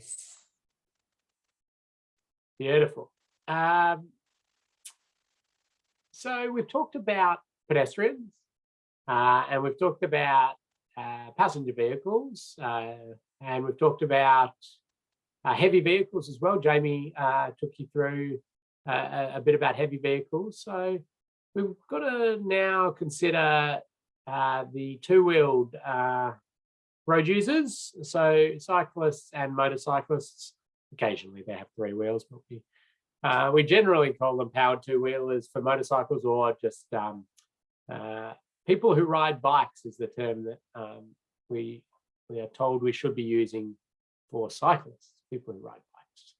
Yes. Beautiful. So we've talked about pedestrians and we've talked about passenger vehicles and we've talked about heavy vehicles as well. Jamie took you through a bit about heavy vehicles. So we've got to now consider the two-wheeled road users. So cyclists and motorcyclists, occasionally they have three wheels, but we generally call them powered two-wheelers for motorcycles, or just people who ride bikes is the term that we are told we should be using for cyclists, people who ride bikes.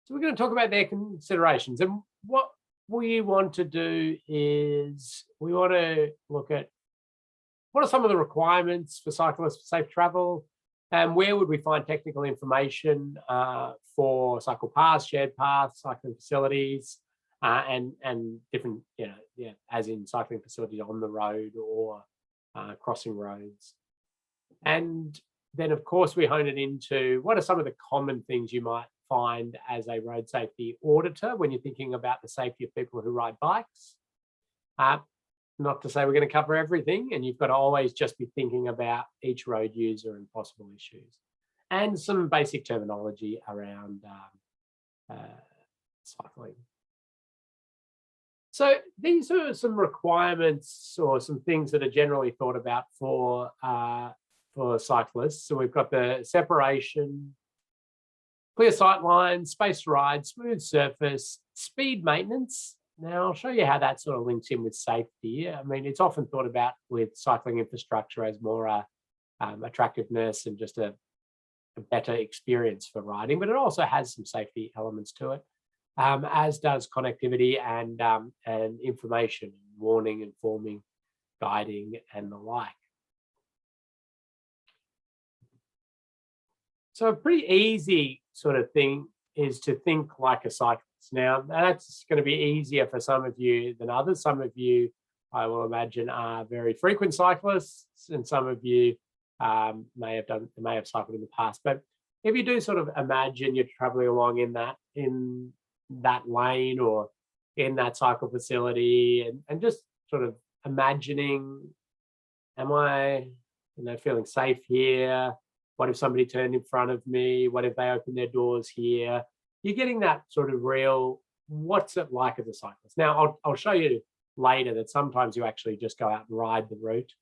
So we're going to talk about their considerations, and what we want to do is we want to look at what are some of the requirements for cyclists for safe travel, and where would we find technical information for cycle paths, shared paths, cycling facilities, and different, as in cycling facilities on the road or crossing roads. And then, of course, we hone it into what are some of the common things you might find as a road safety auditor when you're thinking about the safety of people who ride bikes. Not to say we're going to cover everything, and you've got to always just be thinking about each road user and possible issues, and some basic terminology around cycling. So these are some requirements or some things that are generally thought about for cyclists. So we've got the separation, clear sight lines, spaced ride, smooth surface, speed maintenance. Now, I'll show you how that sort of links in with safety. I mean, it's often thought about with cycling infrastructure as more attractiveness and just a better experience for riding, but it also has some safety elements to it, as does connectivity and information, warning, informing, guiding, and the like. So a pretty easy sort of thing is to think like a cyclist. Now, that's going to be easier for some of you than others. Some of you, I will imagine, are very frequent cyclists, and some of you may have cycled in the past. But if you do sort of imagine you're traveling along in that lane or in that cycle facility, and just sort of imagining, am I, feeling safe here? What if somebody turned in front of me? What if they opened their doors here? You're getting that sort of real, what's it like as a cyclist? Now, I'll show you later that sometimes you actually just go out and ride the route,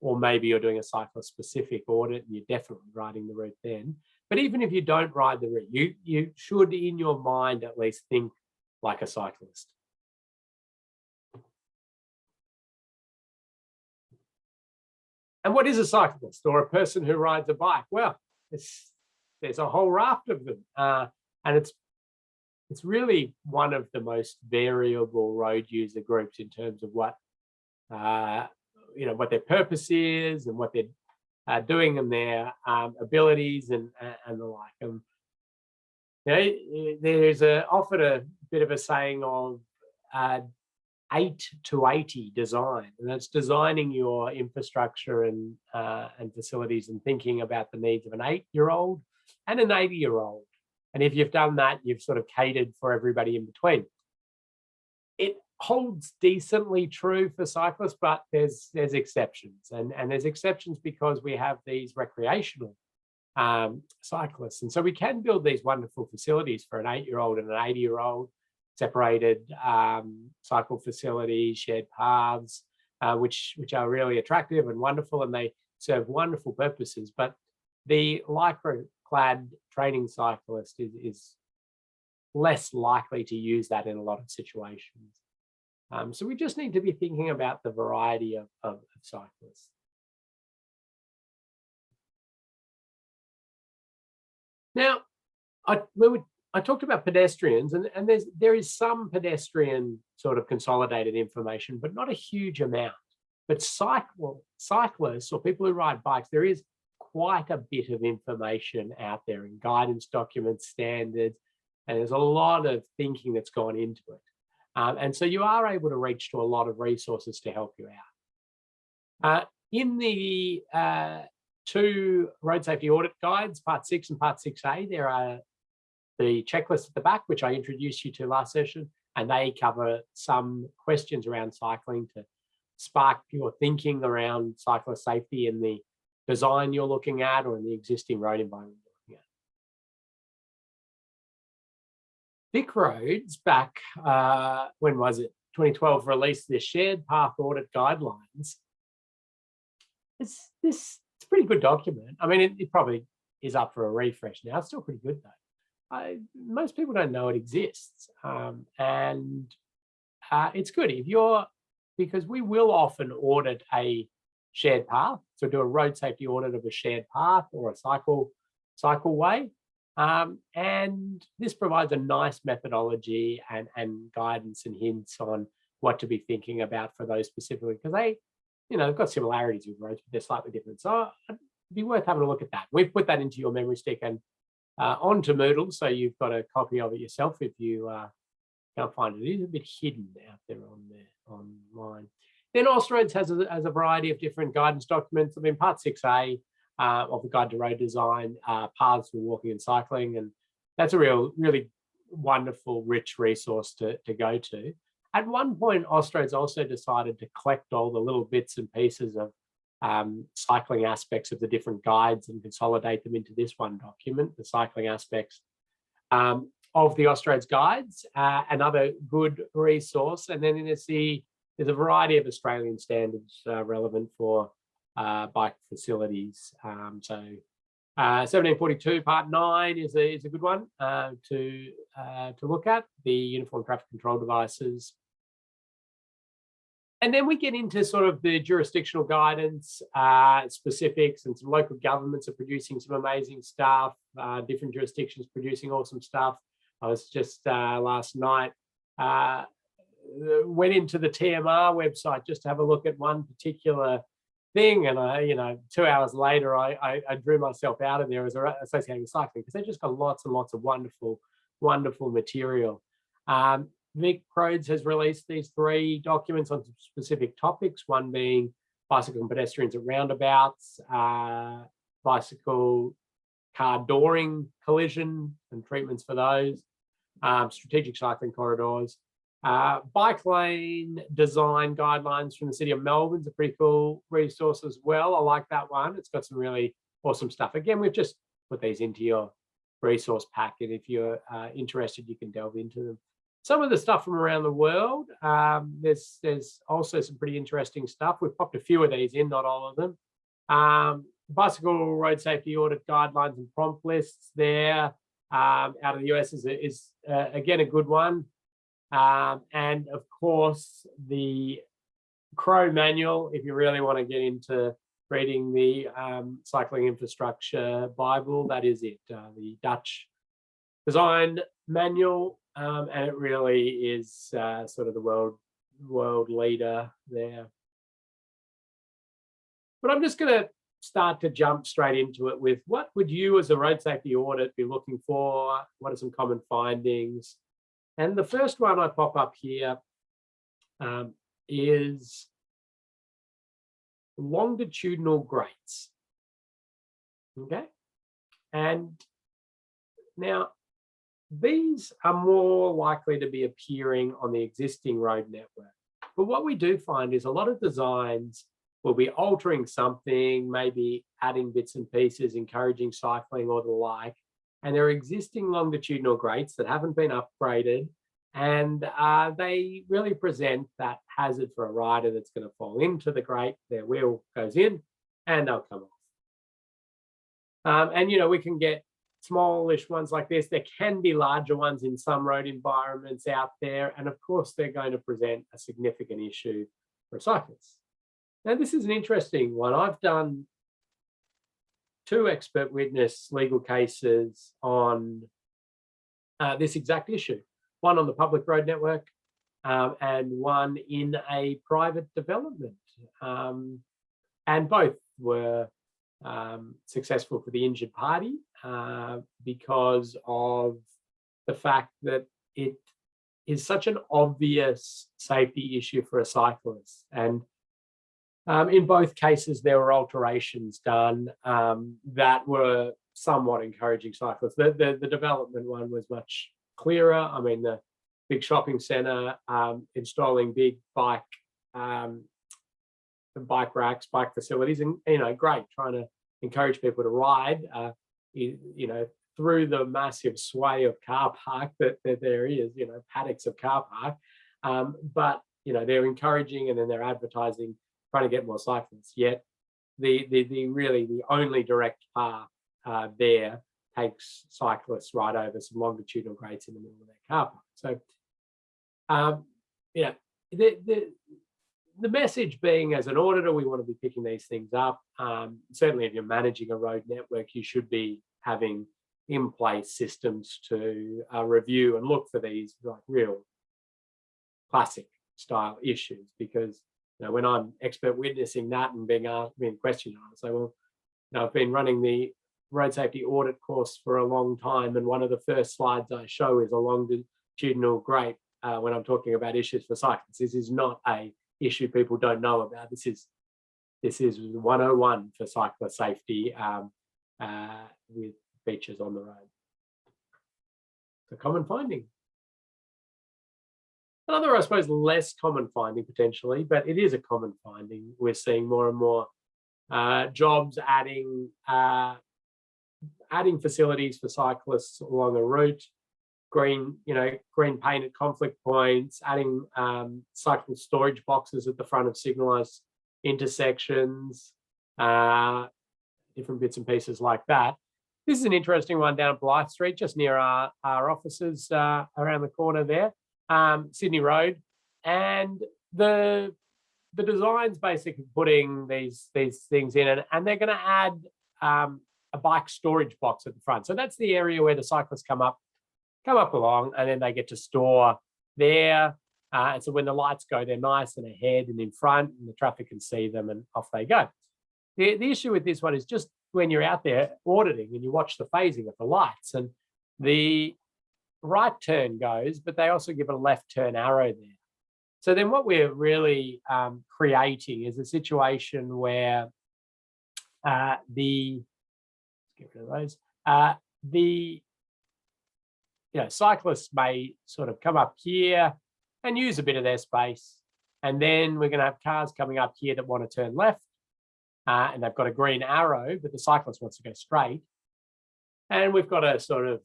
or maybe you're doing a cyclist-specific audit and you're definitely riding the route then. But even if you don't ride the route, you should, in your mind, at least think like a cyclist. And what is a cyclist or a person who rides a bike? Well, there's a whole raft of them, and it's really one of the most variable road user groups in terms of what their purpose is and what they're doing and their abilities and the like. There's often a bit of a saying of 8 to 80 design, and that's designing your infrastructure and facilities and thinking about the needs of an 8-year-old and an 80-year-old. And if you've done that, you've sort of catered for everybody in between. It holds decently true for cyclists, but there's exceptions, and there's exceptions because we have these recreational cyclists, and so we can build these wonderful facilities for an 8-year-old and an 80-year-old, separated cycle facilities, shared paths, which are really attractive and wonderful, and they serve wonderful purposes. But the lycra-clad training cyclist is less likely to use that in a lot of situations. So we just need to be thinking about the variety of cyclists. Now, I talked about pedestrians, and there is some pedestrian sort of consolidated information, but not a huge amount. But cyclists or people who ride bikes, there is quite a bit of information out there in guidance documents, standards, and there's a lot of thinking that's gone into it. And so you are able to reach to a lot of resources to help you out. In the 2 road safety audit guides, Part 6 and Part 6A. There are the checklist at the back, which I introduced you to last session, and they cover some questions around cycling to spark your thinking around cyclist safety in the design you're looking at or in the existing road environment you're looking at. Vic Roads back, when was it? 2012 released their shared path audit guidelines. It's a pretty good document. I mean, it probably is up for a refresh now. It's still pretty good though. Most people don't know it exists, and it's good if you're, because we will often audit a shared path. So do a road safety audit of a shared path or a cycleway. And this provides a nice methodology and guidance and hints on what to be thinking about for those specifically, because they've got similarities with roads, but they're slightly different. So it'd be worth having a look at that. We've put that into your memory stick and onto Moodle, so you've got a copy of it yourself if you can't find it. It is a bit hidden out there online. Then Austroads has a variety of different guidance documents. I mean, Part 6A of the Guide to Road Design, paths for walking and cycling, and that's a really wonderful, rich resource to go to. At one point, Austroads also decided to collect all the little bits and pieces of cycling aspects of the different guides and consolidate them into this one document, the cycling aspects of the Austroads guides, another good resource. And then there's a variety of Australian standards relevant for bike facilities. So 1742 Part 9 is a good one to look at, the uniform traffic control devices. And then we get into sort of the jurisdictional guidance specifics, and some local governments are producing some amazing stuff, different jurisdictions producing awesome stuff. I was just last night, went into the TMR website just to have a look at one particular thing, and 2 hours later I drew myself out of there as associated with cycling, because they've just got lots and lots of wonderful material. Vic Roads has released these 3 documents on specific topics, one being bicycle and pedestrians at roundabouts, bicycle car dooring collision and treatments for those, strategic cycling corridors, bike lane design guidelines from the City of Melbourne's a pretty cool resource as well. I like that one. It's got some really awesome stuff. Again, we've just put these into your resource pack, and if you're interested, you can delve into them. Some of the stuff from around the world, there's also some pretty interesting stuff. We've popped a few of these in, not all of them. Bicycle road safety audit guidelines and prompt lists there out of the US is again a good one. And of course, the Crow manual, if you really want to get into reading the cycling infrastructure Bible, that is it, the Dutch design manual. And it really is sort of the world leader there. But I'm just going to start to jump straight into it with, what would you as a road safety audit be looking for? What are some common findings? And the first one I pop up here is longitudinal grates. Okay. And now, these are more likely to be appearing on the existing road network. But what we do find is a lot of designs will be altering something, maybe adding bits and pieces, encouraging cycling or the like. And there are existing longitudinal grates that haven't been upgraded, and they really present that hazard for a rider that's going to fall into the grate. Their wheel goes in and they'll come off. And we can get smallish ones like this. There can be larger ones in some road environments out there, and of course they're going to present a significant issue for cyclists. Now, this is an interesting one. I've done 2 expert witness legal cases on this exact issue, one on the public road network and one in a private development, and both were successful for the injured party because of the fact that it is such an obvious safety issue for a cyclist. And In both cases, there were alterations done that were somewhat encouraging cyclists. The development one was much clearer. I mean, the big shopping centre installing big bike racks, bike facilities, and great, trying to encourage people to ride. Through the massive sway of car park that there is, paddocks of car park. But they're encouraging, and then they're advertising, trying to get more cyclists. Yet the only direct path there takes cyclists right over some longitudinal grades in the middle of their car park. So, the message being, as an auditor, we want to be picking these things up. Certainly, if you're managing a road network, you should be having in place systems to review and look for these like real classic style issues, because when I'm expert witnessing that and being questioned on it, so well, I've been running the road safety audit course for a long time, and one of the first slides I show is a longitudinal grade when I'm talking about issues for cyclists. This is not a issue people don't know about. This is 101 for cyclist safety with features on the road. It's a common finding. Another, I suppose, less common finding potentially, but it is a common finding. We're seeing more and more jobs adding facilities for cyclists along a route, green painted conflict points, adding cycle storage boxes at the front of signalised intersections, different bits and pieces like that. This is an interesting one down Blythe Street, just near our offices around the corner there, Sydney Road. And the design's basically putting these things in, and they're going to add a bike storage box at the front. So that's the area where the cyclists come up along, and then they get to store there. And so when the lights go, they're nice and ahead and in front, and the traffic can see them, and off they go. The issue with this one is just when you're out there auditing and you watch the phasing of the lights, and the right turn goes, but they also give a left turn arrow there. So then what we're really creating is a situation where the cyclists may sort of come up here and use a bit of their space, and then we're going to have cars coming up here that want to turn left, and they've got a green arrow, but the cyclist wants to go straight, and we've got a sort of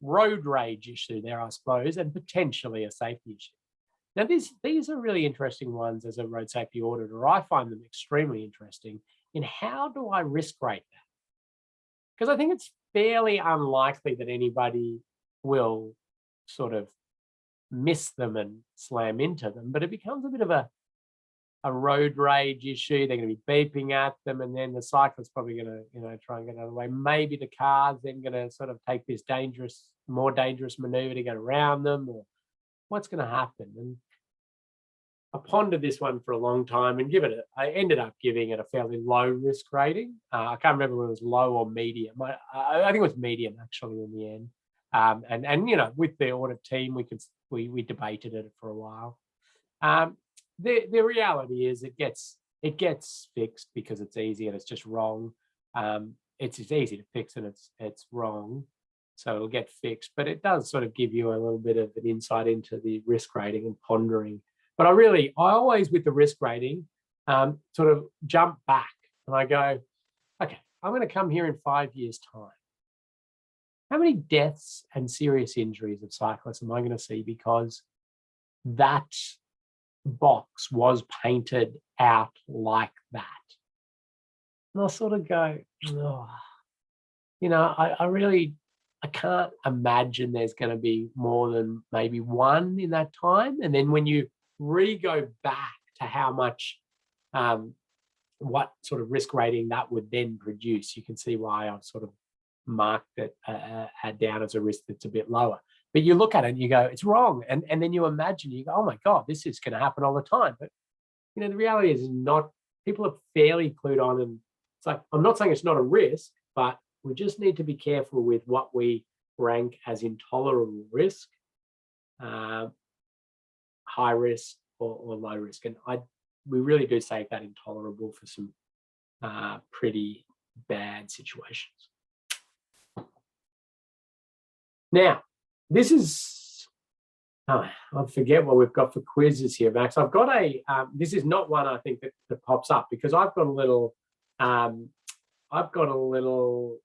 road rage issue there, I suppose, and potentially a safety issue. Now, these are really interesting ones as a road safety auditor. I find them extremely interesting in how do I risk rate that? Because I think it's fairly unlikely that anybody will sort of miss them and slam into them, but it becomes a bit of a road rage issue. They're going to be beeping at them, and then the cyclist's probably going to try and get out of the way. Maybe the car's then going to sort of take this more dangerous maneuver to get around them, or what's going to happen? And I pondered this one for a long time and I ended up giving it a fairly low risk rating. I can't remember whether it was low or medium. I think it was medium actually in the end. And with the audit team, we debated it for a while. The reality is it gets fixed because it's easy and it's just wrong. It's easy to fix and it's wrong, so it'll get fixed. But it does sort of give you a little bit of an insight into the risk rating and pondering. But I always, with the risk rating, sort of jump back and I go, okay, I'm going to come here in 5 years' time. How many deaths and serious injuries of cyclists am I going to see because that box was painted out like that? And I'll sort of go, I can't imagine there's going to be more than maybe one in that time. And then when you go back to how much, what sort of risk rating that would then produce, you can see why I've sort of marked it down as a risk that's a bit lower. But you look at it and you go, it's wrong. And then you imagine, you go, oh my God, this is going to happen all the time. But, the reality is not, people are fairly clued on. And it's like, I'm not saying it's not a risk, but we just need to be careful with what we rank as intolerable risk, high risk or low risk. And we really do say that intolerable for some pretty bad situations. Now, this is, I forget what we've got for quizzes here, Max. I've got a, this is not one I think that pops up, because I've got a little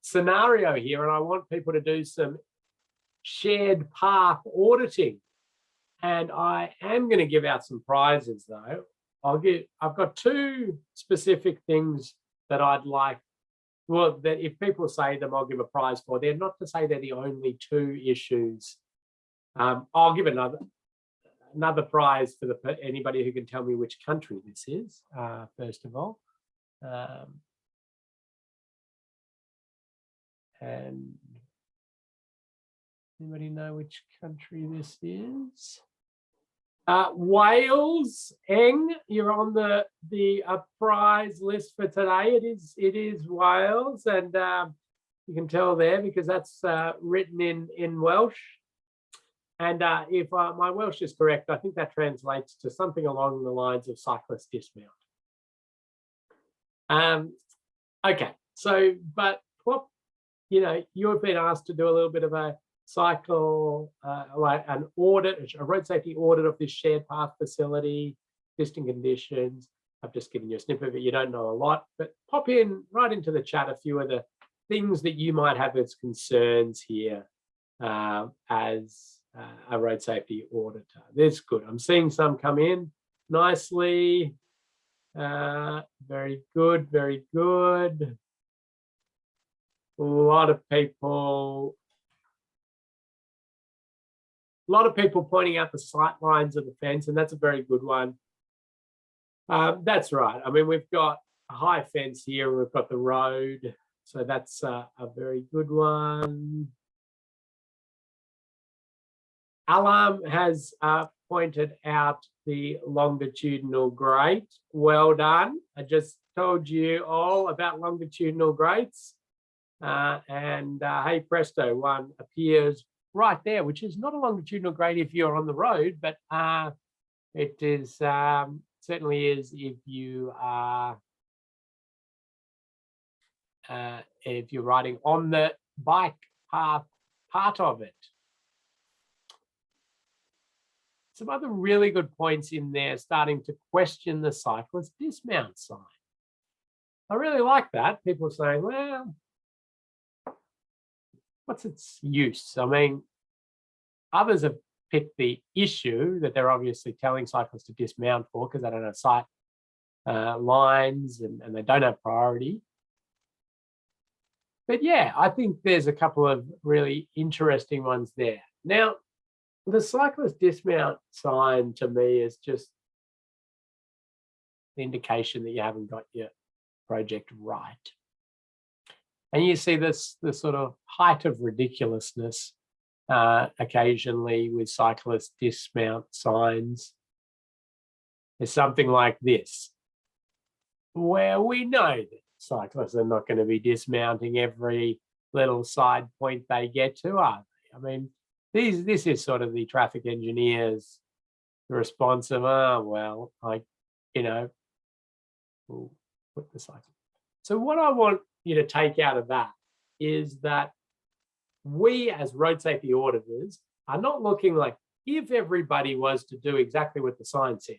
scenario here, and I want people to do some shared path auditing. And I am going to give out some prizes though. I've got two specific things that I'd like, well, that if people say them, I'll give a prize for. They're not to say they're the only two issues. I'll give another prize for anybody who can tell me which country this is, first of all. And anybody know which country this is? Wales. Eng, you're on the prize list for today. It is Wales, and you can tell there because that's written in Welsh. And if my Welsh is correct, I think that translates to something along the lines of cyclist dismount. Okay, so but what, you know, you've been asked to do a little bit of a like an audit, a road safety audit of this shared path facility, existing conditions. I've just given you a snippet of it. You don't know a lot, but pop in right into the chat a few of the things that you might have as concerns here as a road safety auditor. That's good. I'm seeing some come in nicely. Very good, very good. A lot of people pointing out the sight lines of the fence, and that's a very good one. That's right. I mean, we've got a high fence here, we've got the road, so that's a very good one. Alam has pointed out the longitudinal grate. Well done. I just told you all about longitudinal grates. And hey presto, one appears right there, which is not a longitudinal grade if you're on the road, but it is certainly is if you are if you're riding on the bike path part of it. Some other really good points in there, starting to question the cyclist dismount sign. I really like that. People saying, well, what's its use? I mean, others have picked the issue that they're obviously telling cyclists to dismount for because they don't have sight lines and they don't have priority. But yeah, I think there's a couple of really interesting ones there. Now, the cyclist dismount sign to me is just the indication that you haven't got your project right. And you see this sort of height of ridiculousness occasionally with cyclist dismount signs. There's something like this, where we know that cyclists are not going to be dismounting every little side point they get to, are they? I mean, this is sort of the traffic engineers' response of, oh, well, we'll put the cycle. So what I want you to take out of that is that we as road safety auditors are not looking like if everybody was to do exactly what the sign says,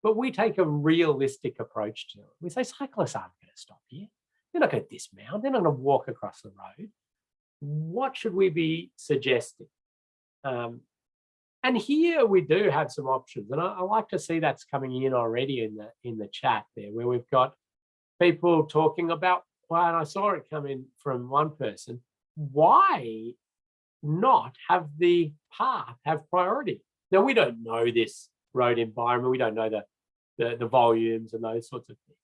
but we take a realistic approach to it. We say cyclists aren't going to stop here. They're not going to dismount. They're not going to walk across the road. What should we be suggesting? And here we do have some options, and I like to see that's coming in already in the chat there, where we've got people talking about, well, and I saw it come in from one person, why not have the path have priority? Now, we don't know this road environment. We don't know the volumes and those sorts of things.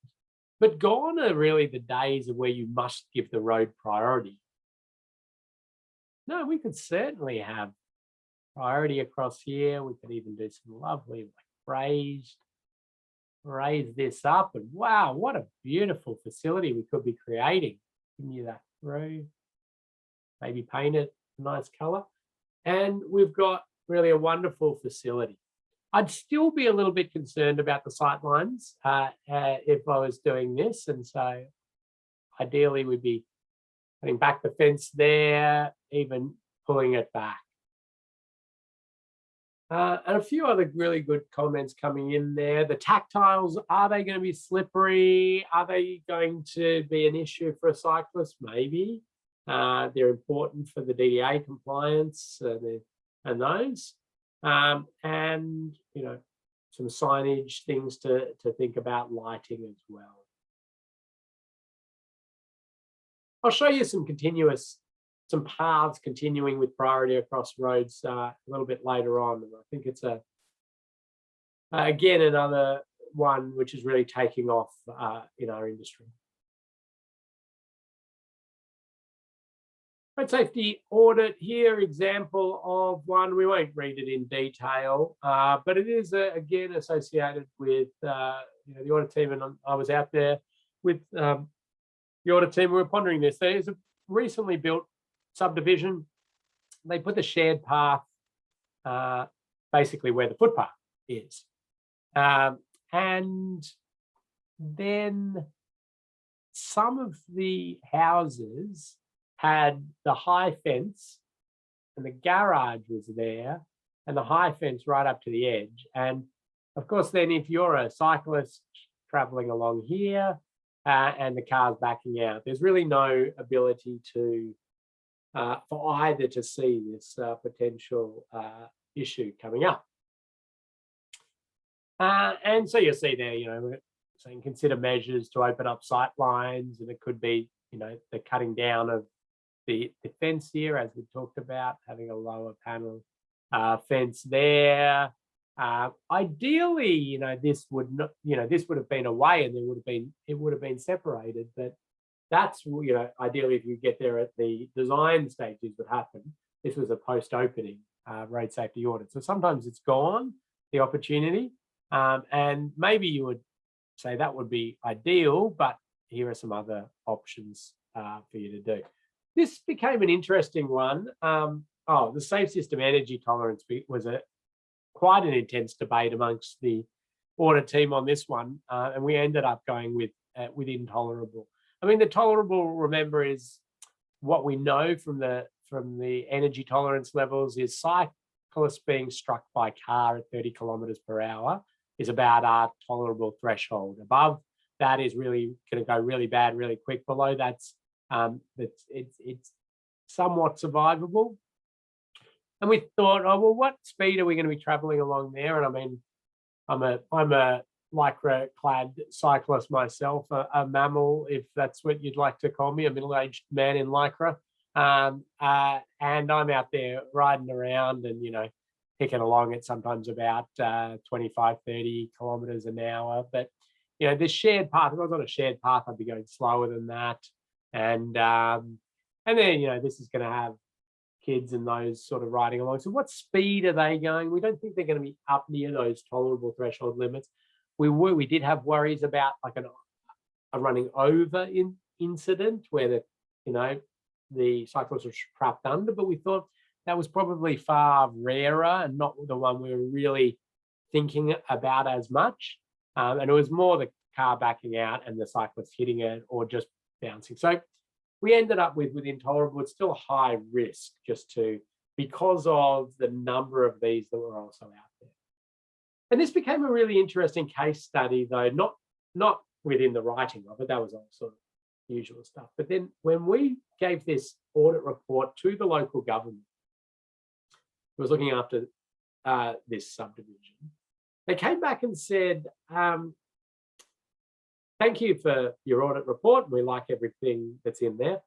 But gone are really the days of where you must give the road priority. No, we could certainly have priority across here. We could even do some lovely like raise this up, and wow, what a beautiful facility we could be creating. Continue that through, maybe paint it a nice color, and we've got really a wonderful facility. I'd still be a little bit concerned about the sightlines if I was doing this. And so ideally we'd be putting back the fence there, even pulling it back. And a few other really good comments coming in there. The tactiles, are they going to be slippery? Are they going to be an issue for a cyclist? Maybe. They're important for the DDA compliance and those. And, you know, some signage things to think about, lighting as well. I'll show you some paths continuing with priority across roads a little bit later on. And I think it's again, another one which is really taking off in our industry. Road safety audit here, example of one. We won't read it in detail, but it is again associated with you know, the audit team, and I was out there with the audit team. We were pondering this. There's a recently built subdivision. They put the shared path basically where the footpath is, and then some of the houses had the high fence and the garage was there and the high fence right up to the edge. And of course, then if you're a cyclist traveling along here and the car's backing out, there's really no ability to for either to see this potential issue coming up. And so you'll see there, you know, we're saying consider measures to open up sight lines, and it could be, you know, the cutting down of the fence here, as we talked about, having a lower panel fence there. Ideally, you know, this would not, you know, this would have been away and it would have been separated, but that's, you know, ideally if you get there at the design stages would happen. This was a post-opening road safety audit. So sometimes it's gone, the opportunity, and maybe you would say that would be ideal, but here are some other options for you to do. This became an interesting one. The safe system energy tolerance was quite an intense debate amongst the audit team on this one, and we ended up going with intolerable. I mean, the tolerable, remember, is what we know from the energy tolerance levels is cyclists being struck by car at 30 kilometers per hour is about our tolerable threshold. Above that is really going to go really bad, really quick. Below that's it's somewhat survivable. And we thought, oh well, what speed are we going to be traveling along there? And I mean, I'm a lycra clad cyclist myself, a mammal, if that's what you'd like to call me, a middle-aged man in lycra, and I'm out there riding around and, you know, picking along at sometimes about 25, 30 kilometers an hour. But, you know, this shared path, if I was on a shared path, I'd be going slower than that. And then, you know, this is going to have kids and those sort of riding along. So what speed are they going? We don't think they're going to be up near those tolerable threshold limits. We did have worries about like a running over incident where the cyclist was trapped under, but we thought that was probably far rarer and not the one we were really thinking about as much. And it was more the car backing out and the cyclist hitting it or just bouncing. So we ended up with intolerable. It's still high risk because of the number of these that were also out there. And this became a really interesting case study, though, not within the writing of it. That was all sort of usual stuff. But then when we gave this audit report to the local government who was looking after this subdivision, they came back and said, thank you for your audit report. We like everything that's in there.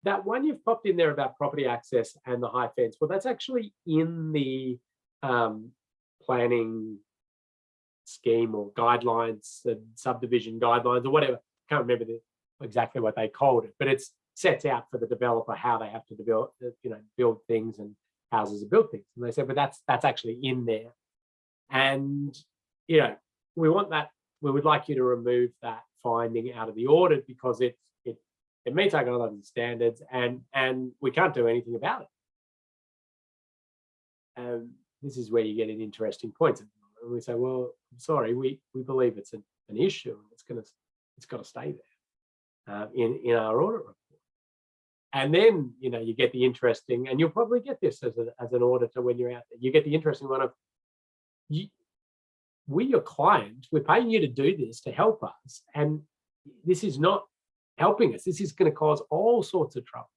That one you've popped in there about property access and the high fence, well, that's actually in the planning scheme or guidelines, subdivision guidelines or whatever. Can't remember exactly what they called it, but it sets out for the developer how they have to develop, build things and houses are built things. And they said, but that's actually in there. And, we want that. We would like you to remove that finding out of the audit because it meets our guidelines and standards, and we can't do anything about it. This is where you get an interesting point. And we say, well, I'm sorry, we believe it's an issue, and it's got to stay there in our audit report. And then, you get the interesting, and you'll probably get this as an auditor when you're out there. You get the interesting one of, we're your client, we're paying you to do this to help us, and this is not helping us. This is going to cause all sorts of trouble.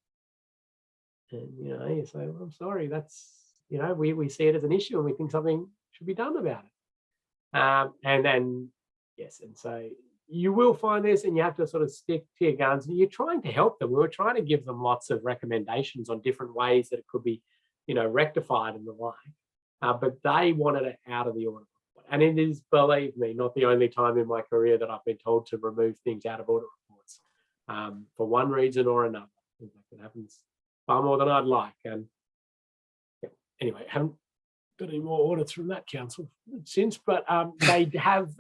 And you say, well, I'm sorry, that's we see it as an issue, and we think something should be done about it. And then yes, and so you will find this, and you have to sort of stick to your guns, and you're trying to help them. We were trying to give them lots of recommendations on different ways that it could be rectified and the like, but they wanted it out of the audit report. And it is, believe me, not the only time in my career that I've been told to remove things out of audit reports for one reason or another. In fact, it happens far more than I'd like. And yeah, anyway, haven't got any more audits from that council since, but they have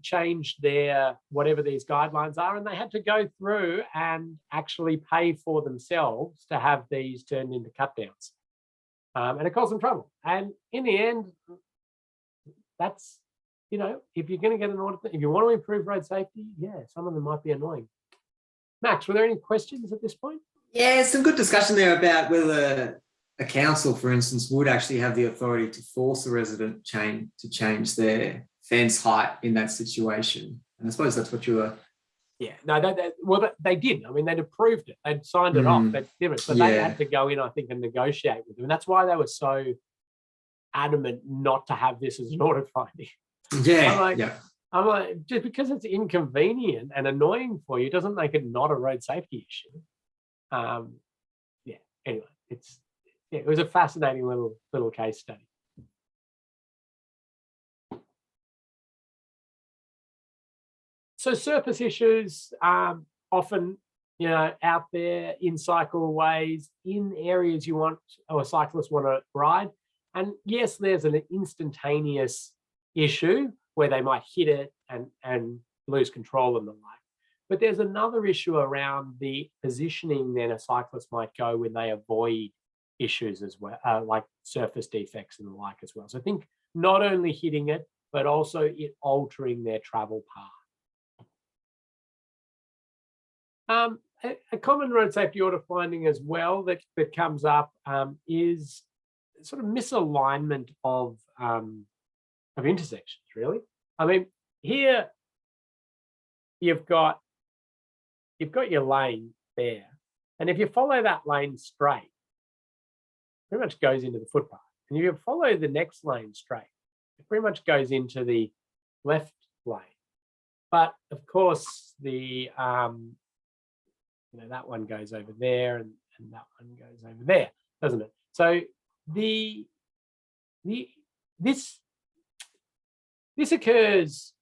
changed their whatever these guidelines are, and they had to go through and actually pay for themselves to have these turned into cut downs, and it caused them trouble. And in the end, that's if you're going to get an audit, if you want to improve road safety, yeah, some of them might be annoying. Max, were there any questions at this point? Yeah, some good discussion there about whether a council, for instance, would actually have the authority to force a resident to change their fence height in that situation. And I suppose that's what you were. Yeah, no, well, they did. I mean, they'd approved it. They'd signed it off. They'd given it. So they had to go in, I think, and negotiate with them. And that's why they were so adamant not to have this as an audit finding. Yeah, I'm like, just because it's inconvenient and annoying for you doesn't make it not a road safety issue. Anyway, it was a fascinating little case study. So surface issues, often, out there in cycleways, in areas you want, or cyclists want to ride. And yes, there's an instantaneous issue where they might hit it and lose control and the like. But there's another issue around the positioning then a cyclist might go when they avoid issues as well, like surface defects and the like as well. So I think not only hitting it, but also it altering their travel path. A common road safety audit finding as well that comes up is sort of misalignment of intersections, really. I mean, here you've got your lane there, and if you follow that lane straight, pretty much goes into the footpath. And if you follow the next lane straight, it pretty much goes into the left lane. But of course, the that one goes over there, and that one goes over there, doesn't it? So this occurs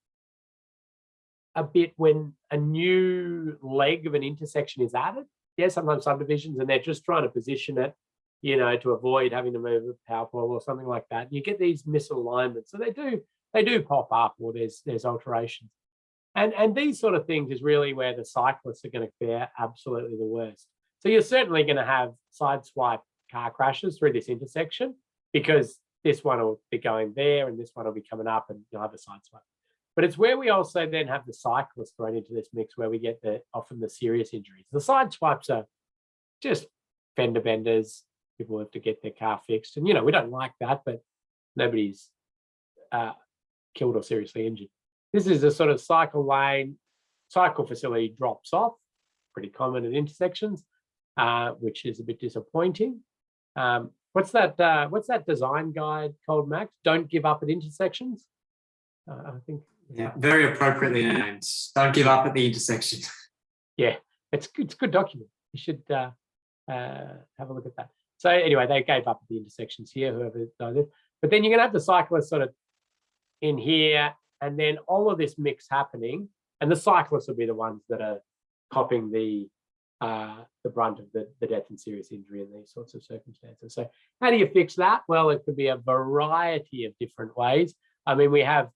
a bit when a new leg of an intersection is added. Yeah, sometimes subdivisions, and they're just trying to position it, to avoid having to move a power pole or something like that. You get these misalignments. So they do pop up, or there's alterations. And these sort of things is really where the cyclists are going to fare absolutely the worst. So you're certainly going to have sideswipe car crashes through this intersection, because this one will be going there and this one will be coming up, and you'll have a sideswipe. But it's where we also then have the cyclists thrown into this mix, where we get often the serious injuries. The sideswipes are just fender benders. People have to get their car fixed, and we don't like that, but nobody's killed or seriously injured. This is a sort of cycle lane, cycle facility drops off, pretty common at intersections, which is a bit disappointing. What's that design guide called, Max? Don't give up at intersections. I think. Yeah, very appropriately named. Don't give up at the intersection. Yeah, it's a good document. You should have a look at that. So anyway, they gave up at the intersections here, whoever does it. But then you're going to have the cyclists sort of in here, and then all of this mix happening, and the cyclists will be the ones that are copping the brunt of the death and serious injury in these sorts of circumstances. So how do you fix that? Well, it could be a variety of different ways. I mean, we have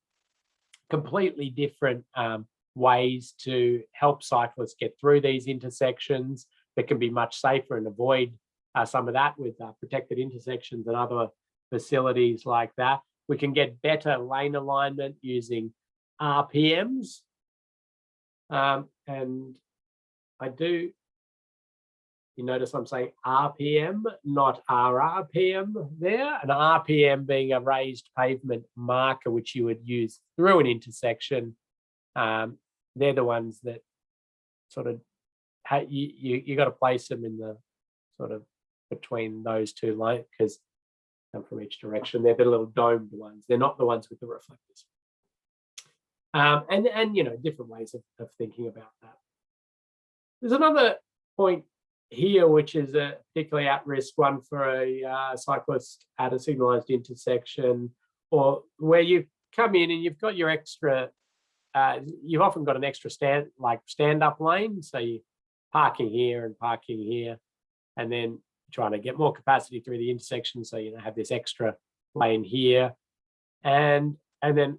completely different ways to help cyclists get through these intersections that can be much safer and avoid some of that with protected intersections and other facilities like that. we can get better lane alignment using RPMs. And you notice I'm saying RPM, not RRPM there. An RPM being a raised pavement marker, which you would use through an intersection. They're the ones that sort of, you got to place them in the sort of between those two lines, because come from each direction. They're the little domed ones. They're not the ones with the reflectors. And different ways of thinking about that. There's another point here, which is a particularly at-risk one for a cyclist at a signalised intersection, or where you come in and you've got your extra, you've often got an extra stand-up lane. So you're parking here and parking here, and then trying to get more capacity through the intersection. So have this extra lane here, and then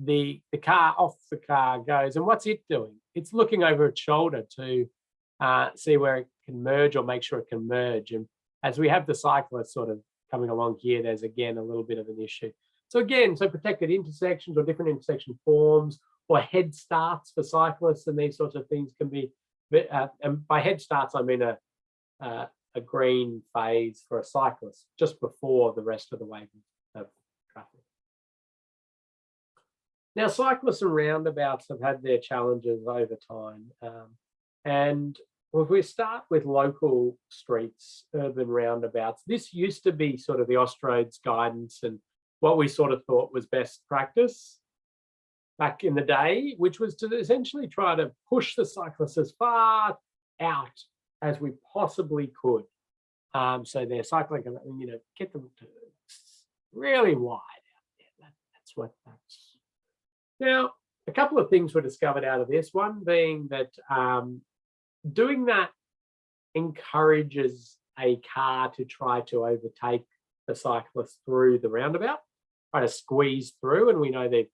the car goes, and what's it doing? It's looking over its shoulder to see where it can merge or make sure it can merge. And as we have the cyclist sort of coming along here, there's again a little bit of an issue. So again, protected intersections or different intersection forms, or head starts for cyclists, and these sorts of things can be, and by head starts I mean a green phase for a cyclist just before the rest of the wave of traffic. Now, cyclists and roundabouts have had their challenges over time. And if we start with local streets, urban roundabouts, this used to be sort of the Austroads guidance and what we sort of thought was best practice back in the day, which was to essentially try to push the cyclists as far out as we possibly could. So they're cycling, get them to really wide out there. That's. Now, a couple of things were discovered out of this. One being that doing that encourages a car to try to overtake the cyclist through the roundabout, try to squeeze through, and we know there's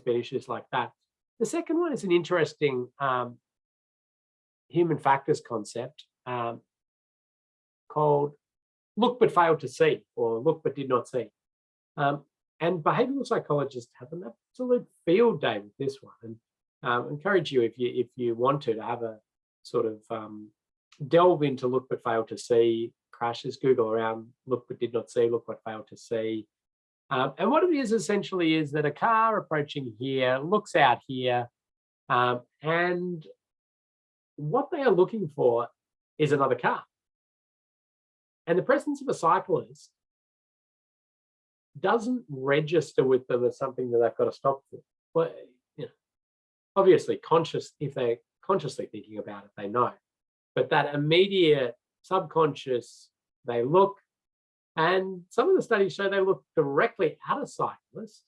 been issues like that. The second one is an interesting human factors concept called look but fail to see, or look but did not see. And behavioural psychologists have an absolute field day with this one, and encourage you, if you want to have a sort of delve into look but fail to see crashes. Google around look but did not see, look but failed to see. And what it is essentially is that a car approaching here looks out here, and what they are looking for is another car. And the presence of a cyclist doesn't register with them as something that they've got to stop for. But obviously, if they're consciously thinking about it, they know. But that immediate subconscious, they look, and some of the studies show they look directly at a cyclist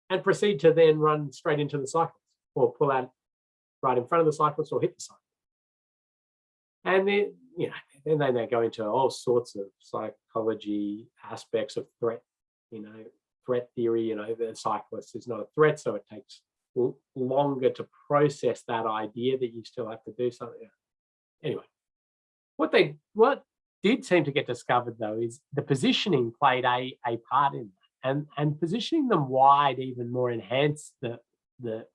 and proceed to then run straight into the cyclist, or pull out right in front of the cyclist, or hit the cyclist. And then they go into all sorts of psychology aspects of threat, threat theory. The cyclist is not a threat, so it takes longer to process that idea that you still have to do something. Anyway, what did seem to get discovered though is the positioning played a part in that, and positioning them wide even more enhanced the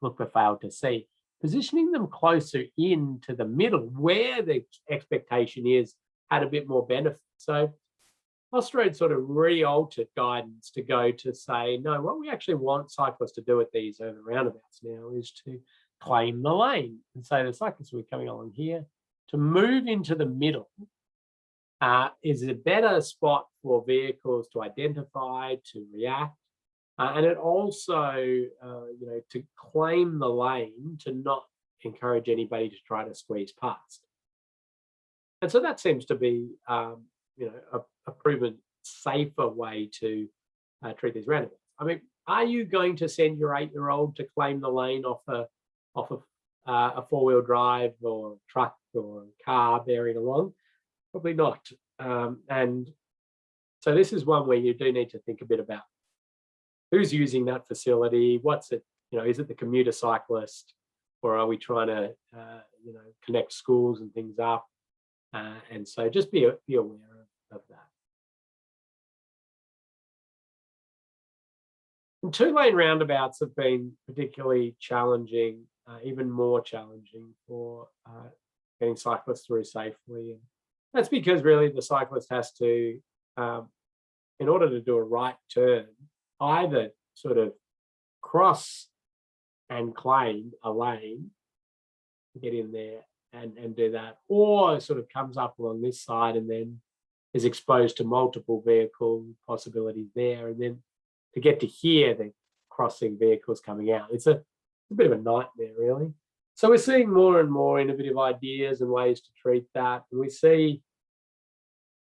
look but failed to see. Positioning them closer into the middle where the expectation is had a bit more benefit. So Austroads sort of re-altered guidance to go to say, no, what we actually want cyclists to do at these urban roundabouts now is to claim the lane. And so the cyclists will be coming along here. To move into the middle is a better spot for vehicles to identify, to react. And it also, to claim the lane, to not encourage anybody to try to squeeze past. And so that seems to be, a proven safer way to treat these roundabouts. I mean, are you going to send your 8-year-old to claim the lane off a four-wheel drive or truck or car bearing along? Probably not. And so this is one where you do need to think a bit about who's using that facility. What's it? Is it the commuter cyclist, or are we trying to, connect schools and things up? And so just be aware of that. And two-lane roundabouts have been particularly challenging, even more challenging for getting cyclists through safely. And that's because really the cyclist has to, in order to do a right turn, either sort of cross and claim a lane, get in there and do that, or sort of comes up along this side and then is exposed to multiple vehicle possibilities there. And then to get to here, the crossing vehicles coming out. It's a bit of a nightmare, really. So we're seeing more and more innovative ideas and ways to treat that. And we see,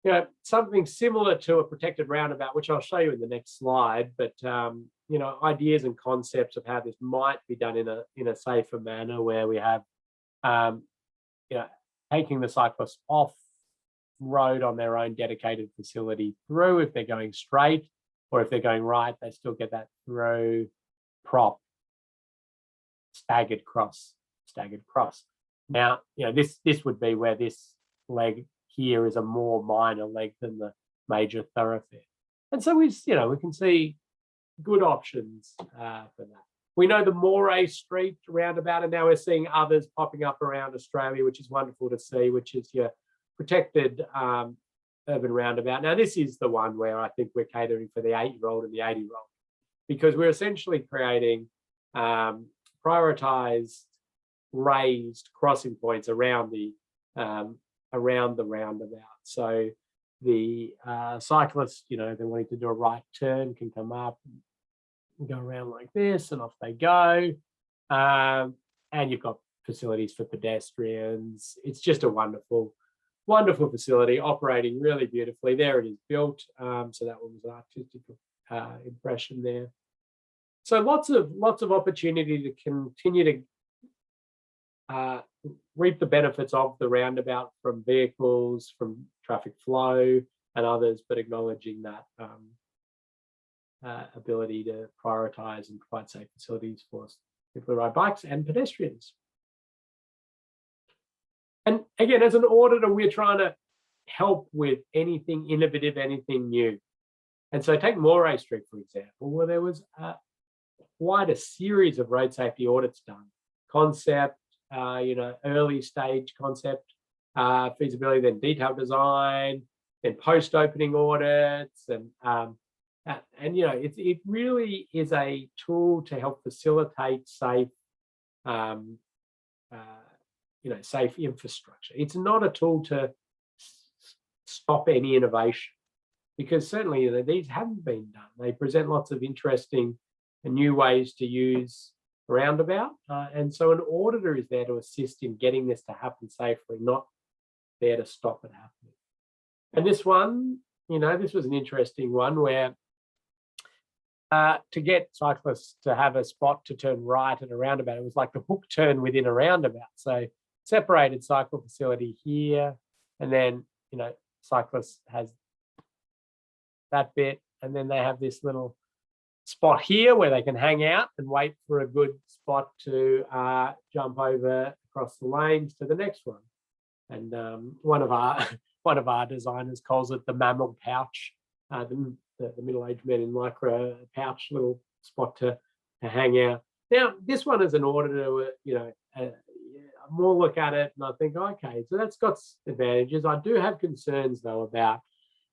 you know, something similar to a protected roundabout, which I'll show you in the next slide, but you know, ideas and concepts of how this might be done in a safer manner, where we have you know, taking the cyclists off road on their own dedicated facility through if they're going straight, or if they're going right, they still get that through prop, staggered cross. Now, you know, this would be where this leg here is a more minor leg than the major thoroughfare. And so we can see good options for that. We know the Moray Street roundabout, and now we're seeing others popping up around Australia, which is wonderful to see, which is your protected urban roundabout. Now, this is the one where I think we're catering for the 8-year-old and the 80-year-old, because we're essentially creating prioritized raised crossing points around the roundabout. So the cyclists, you know, they're wanting to do a right turn, can come up and go around like this, and off they go. And you've got facilities for pedestrians. It's just a wonderful facility, operating really beautifully. There it is built. So that was an artistic impression there. So lots of opportunity to continue to reap the benefits of the roundabout from vehicles, from traffic flow and others, but acknowledging that ability to prioritise and provide safe facilities for people who ride bikes and pedestrians. And again, as an auditor, we're trying to help with anything innovative, anything new. And so take Moray Street, for example, where there was quite a series of road safety audits done. Concept, early stage concept, feasibility, then detailed design, then post-opening audits, and it really is a tool to help facilitate safe, safe infrastructure. It's not a tool to stop any innovation, because certainly these haven't been done. They present lots of interesting and new ways to use a roundabout, and so an auditor is there to assist in getting this to happen safely, not there to stop it happening. And this one, this was an interesting one where to get cyclists to have a spot to turn right at a roundabout, it was like the hook turn within a roundabout. So separated cycle facility here, and then cyclists has that bit, and then they have this little spot here where they can hang out and wait for a good spot to jump over across the lanes to the next one. And one of our designers calls it the mammal pouch, the middle-aged men in lycra pouch, little spot to hang out. Now, this one is an auditor, more look at it and I think, okay, so that's got advantages. I do have concerns though about,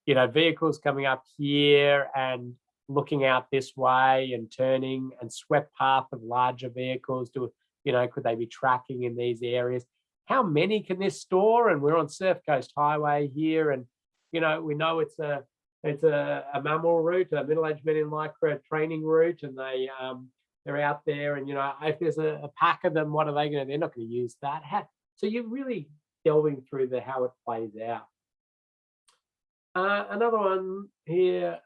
vehicles coming up here and looking out this way and turning, and swept path of larger vehicles. Could they be tracking in these areas? How many can this store? And we're on Surf Coast Highway here, and we know it's a mammal route, a middle-aged men in lycra training route, and they're out there, and if there's a pack of them, what are they going to? They're not going to use that. So you're really delving through how it plays out. Another one here.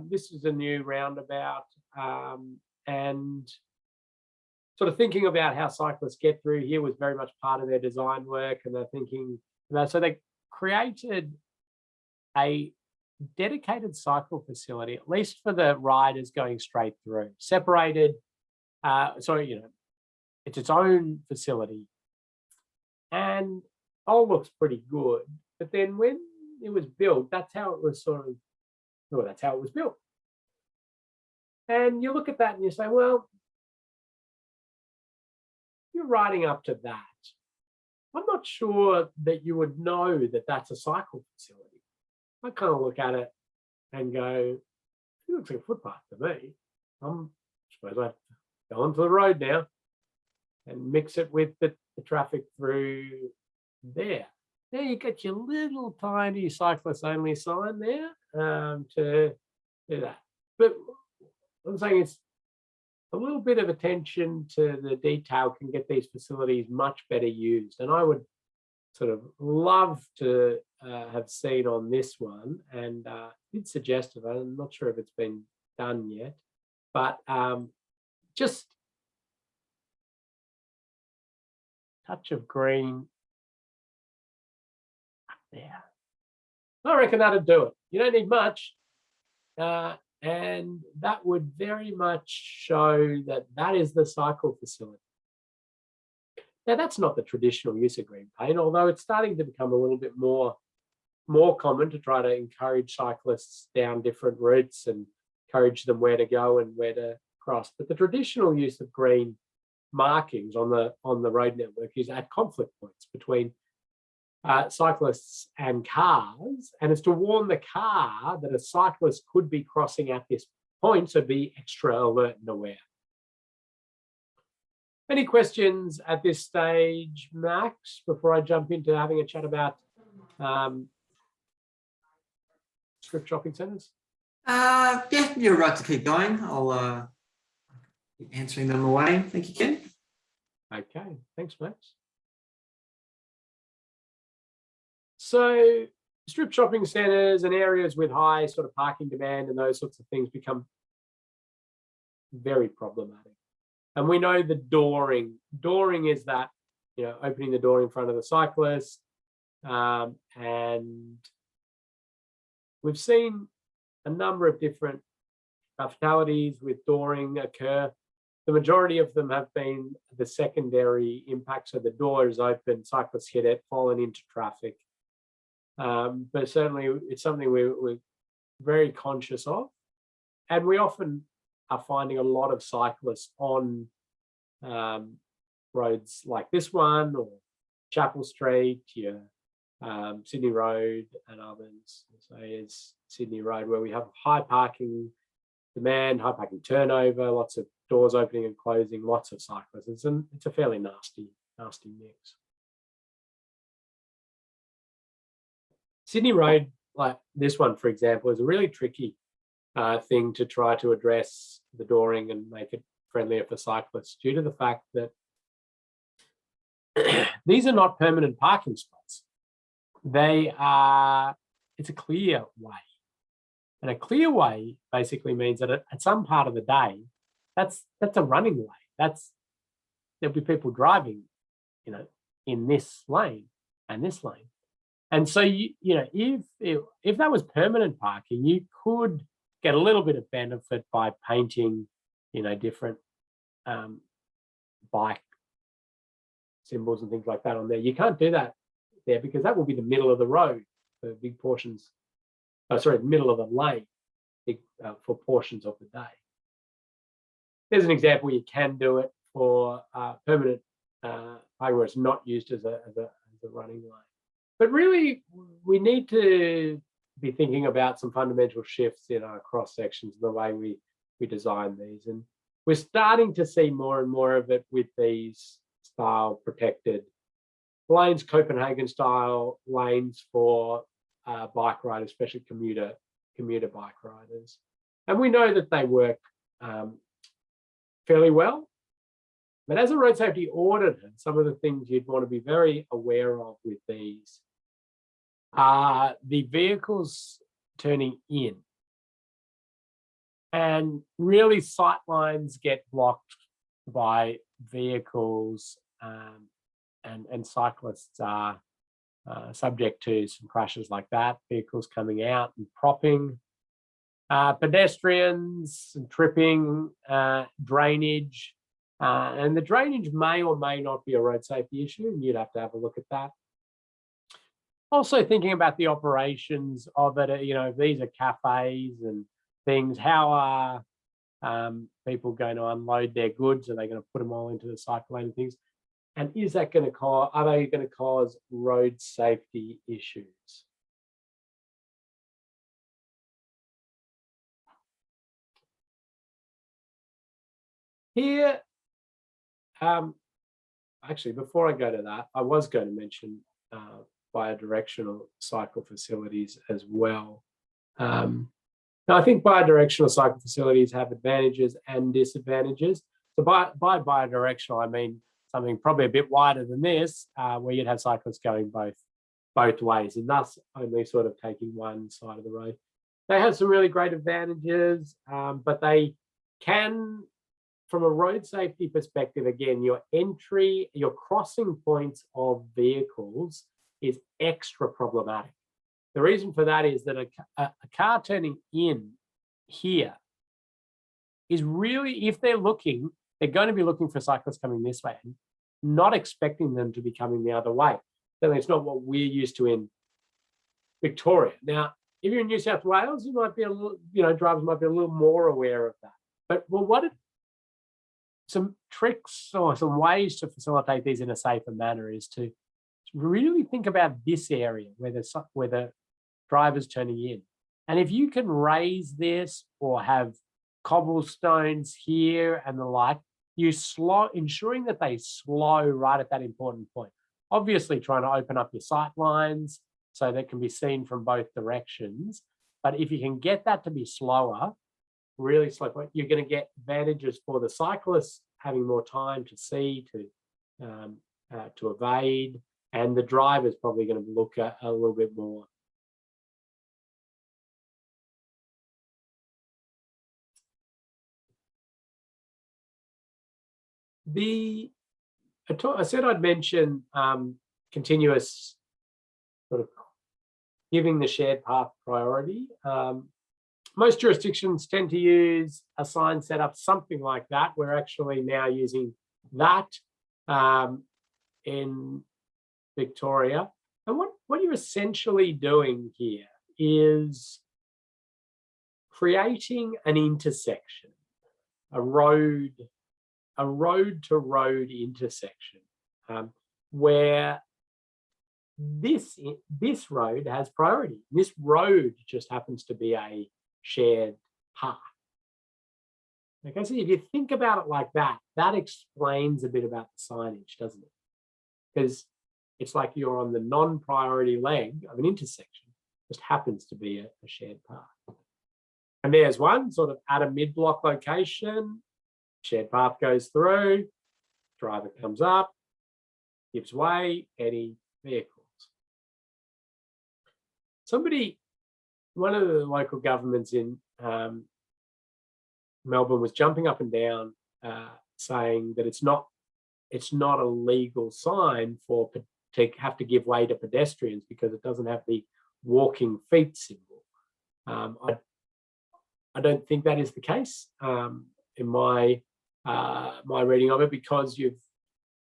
This is a new roundabout, and sort of thinking about how cyclists get through here was very much part of their design work, and they're thinking about, so they created a dedicated cycle facility, at least for the riders going straight through, separated. It's its own facility, and all looks pretty good. But then when it was built, that's how it was built. And you look at that and you say, well, you're riding up to that. I'm not sure that you would know that that's a cycle facility. I kind of look at it and go, it looks like a footpath to me. I suppose I have to go onto the road now and mix it with the traffic through there. There you get your little tiny cyclist only sign there to do that. But I'm saying it's a little bit of attention to the detail can get these facilities much better used. And I would sort of love to have seen on this one, and did suggest it. I'm not sure if it's been done yet, but just touch of green up there. I reckon that'd do it. You don't need much. And that would very much show that that is the cycle facility. Now, that's not the traditional use of green paint, although it's starting to become a little bit more common to try to encourage cyclists down different routes and encourage them where to go and where to cross. But the traditional use of green markings on the road network is at conflict points between cyclists and cars, and it's to warn the car that a cyclist could be crossing at this point, so be extra alert and aware. Any questions at this stage, Max, before I jump into having a chat about strip shopping centres? Yeah, you're right to keep going. I'll keep answering them away. Thank you, Ken. Okay, thanks, Max. So strip shopping centres and areas with high sort of parking demand and those sorts of things become very problematic. And we know the dooring is that, opening the door in front of the cyclist. And we've seen a number of different fatalities with dooring occur. The majority of them have been the secondary impact. So the door is open, cyclists hit it, fallen into traffic. But certainly it's something we're very conscious of. And we often are finding a lot of cyclists on roads like this one, or Chapel Street, Sydney Road and others. So it's Sydney Road where we have high parking demand, high parking turnover, lots of doors opening and closing, lots of cyclists. It's a fairly nasty mix. Sydney Road, like this one, for example, is a really tricky thing to try to address the dooring and make it friendlier for cyclists, due to the fact that these are not permanent parking spots. It's a clear way. And a clear way basically means that at some part of the day, that's a running way. There'll be people driving, in this lane and this lane. And so, if that was permanent parking, you could get a little bit of benefit by painting, different bike symbols and things like that on there. You can't do that there because that will be the middle of the road for big portions. Middle of the lane for portions of the day. There's an example where you can do it for permanent parking where it's not used as a running lane. But really, we need to be thinking about some fundamental shifts in our cross sections, the way we design these. And we're starting to see more and more of it with these style protected lanes, Copenhagen style lanes for bike riders, especially commuter bike riders. And we know that they work fairly well. But as a road safety auditor, some of the things you'd want to be very aware of with these are the vehicles turning in. And really, sight lines get blocked by vehicles, and cyclists are subject to some crashes like that, vehicles coming out and propping, pedestrians and tripping, drainage. And the drainage may or may not be a road safety issue, and you'd have to have a look at that. Also thinking about the operations of it, if these are cafes and things, how people going to unload their goods? Are they going to put them all into the cycle lane and things? And is that going to cause, are they going to cause road safety issues? Here, actually, before I go to that, I was going to mention bidirectional cycle facilities as well. Now, I think bidirectional cycle facilities have advantages and disadvantages. So by bidirectional, I mean something probably a bit wider than this, where you'd have cyclists going both ways, and thus only sort of taking one side of the road. They have some really great advantages, but they can, from a road safety perspective, again, your crossing points of vehicles is extra problematic. The reason for that is that a car turning in here is really, if they're looking, they're going to be looking for cyclists coming this way, and not expecting them to be coming the other way. Then it's not what we're used to in Victoria. Now, if you're in New South Wales, you might be a little, drivers might be a little more aware of that. But some tricks or some ways to facilitate these in a safer manner is to really think about this area where the driver's turning in. And if you can raise this or have cobblestones here and the like, ensuring that they slow right at that important point. Obviously trying to open up your sight lines so that can be seen from both directions. But if you can get that to be slower, really slow, you're going to get advantages for the cyclists having more time to see, to evade, and the driver's probably going to look at a little bit more. I said I'd mention continuous sort of giving the shared path priority. Most jurisdictions tend to use a sign setup, something like that. We're actually now using that in Victoria. And what you're essentially doing here is creating an intersection, a road-to-road intersection, where this road has priority. This road just happens to be a shared path. Okay, so if you think about it like that, that explains a bit about the signage, doesn't it? Because it's like you're on the non-priority leg of an intersection, just happens to be a shared path. And there's one sort of at a mid-block location, shared path goes through, driver comes up, gives way, any vehicles. One of the local governments in Melbourne was jumping up and down saying that it's not a legal sign to have to give way to pedestrians because it doesn't have the walking feet symbol. I don't think that is the case in my reading of it, because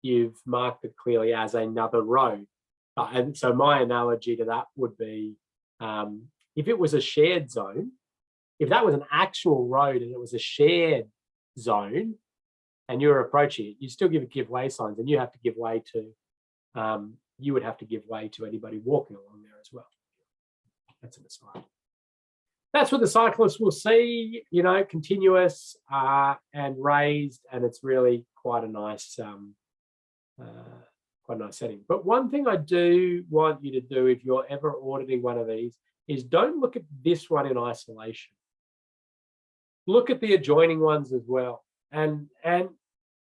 you've marked it clearly as another road. And so my analogy to that would be, if it was a shared zone, if that was an actual road and it was a shared zone and you're approaching it, you still give way signs, and you have to give way to, you would have to give way to anybody walking along there as well. That's an aside. That's what the cyclists will see, continuous and raised, and it's really quite a nice setting. But one thing I do want you to do if you're ever auditing one of these is don't look at this one in isolation. Look at the adjoining ones as well. And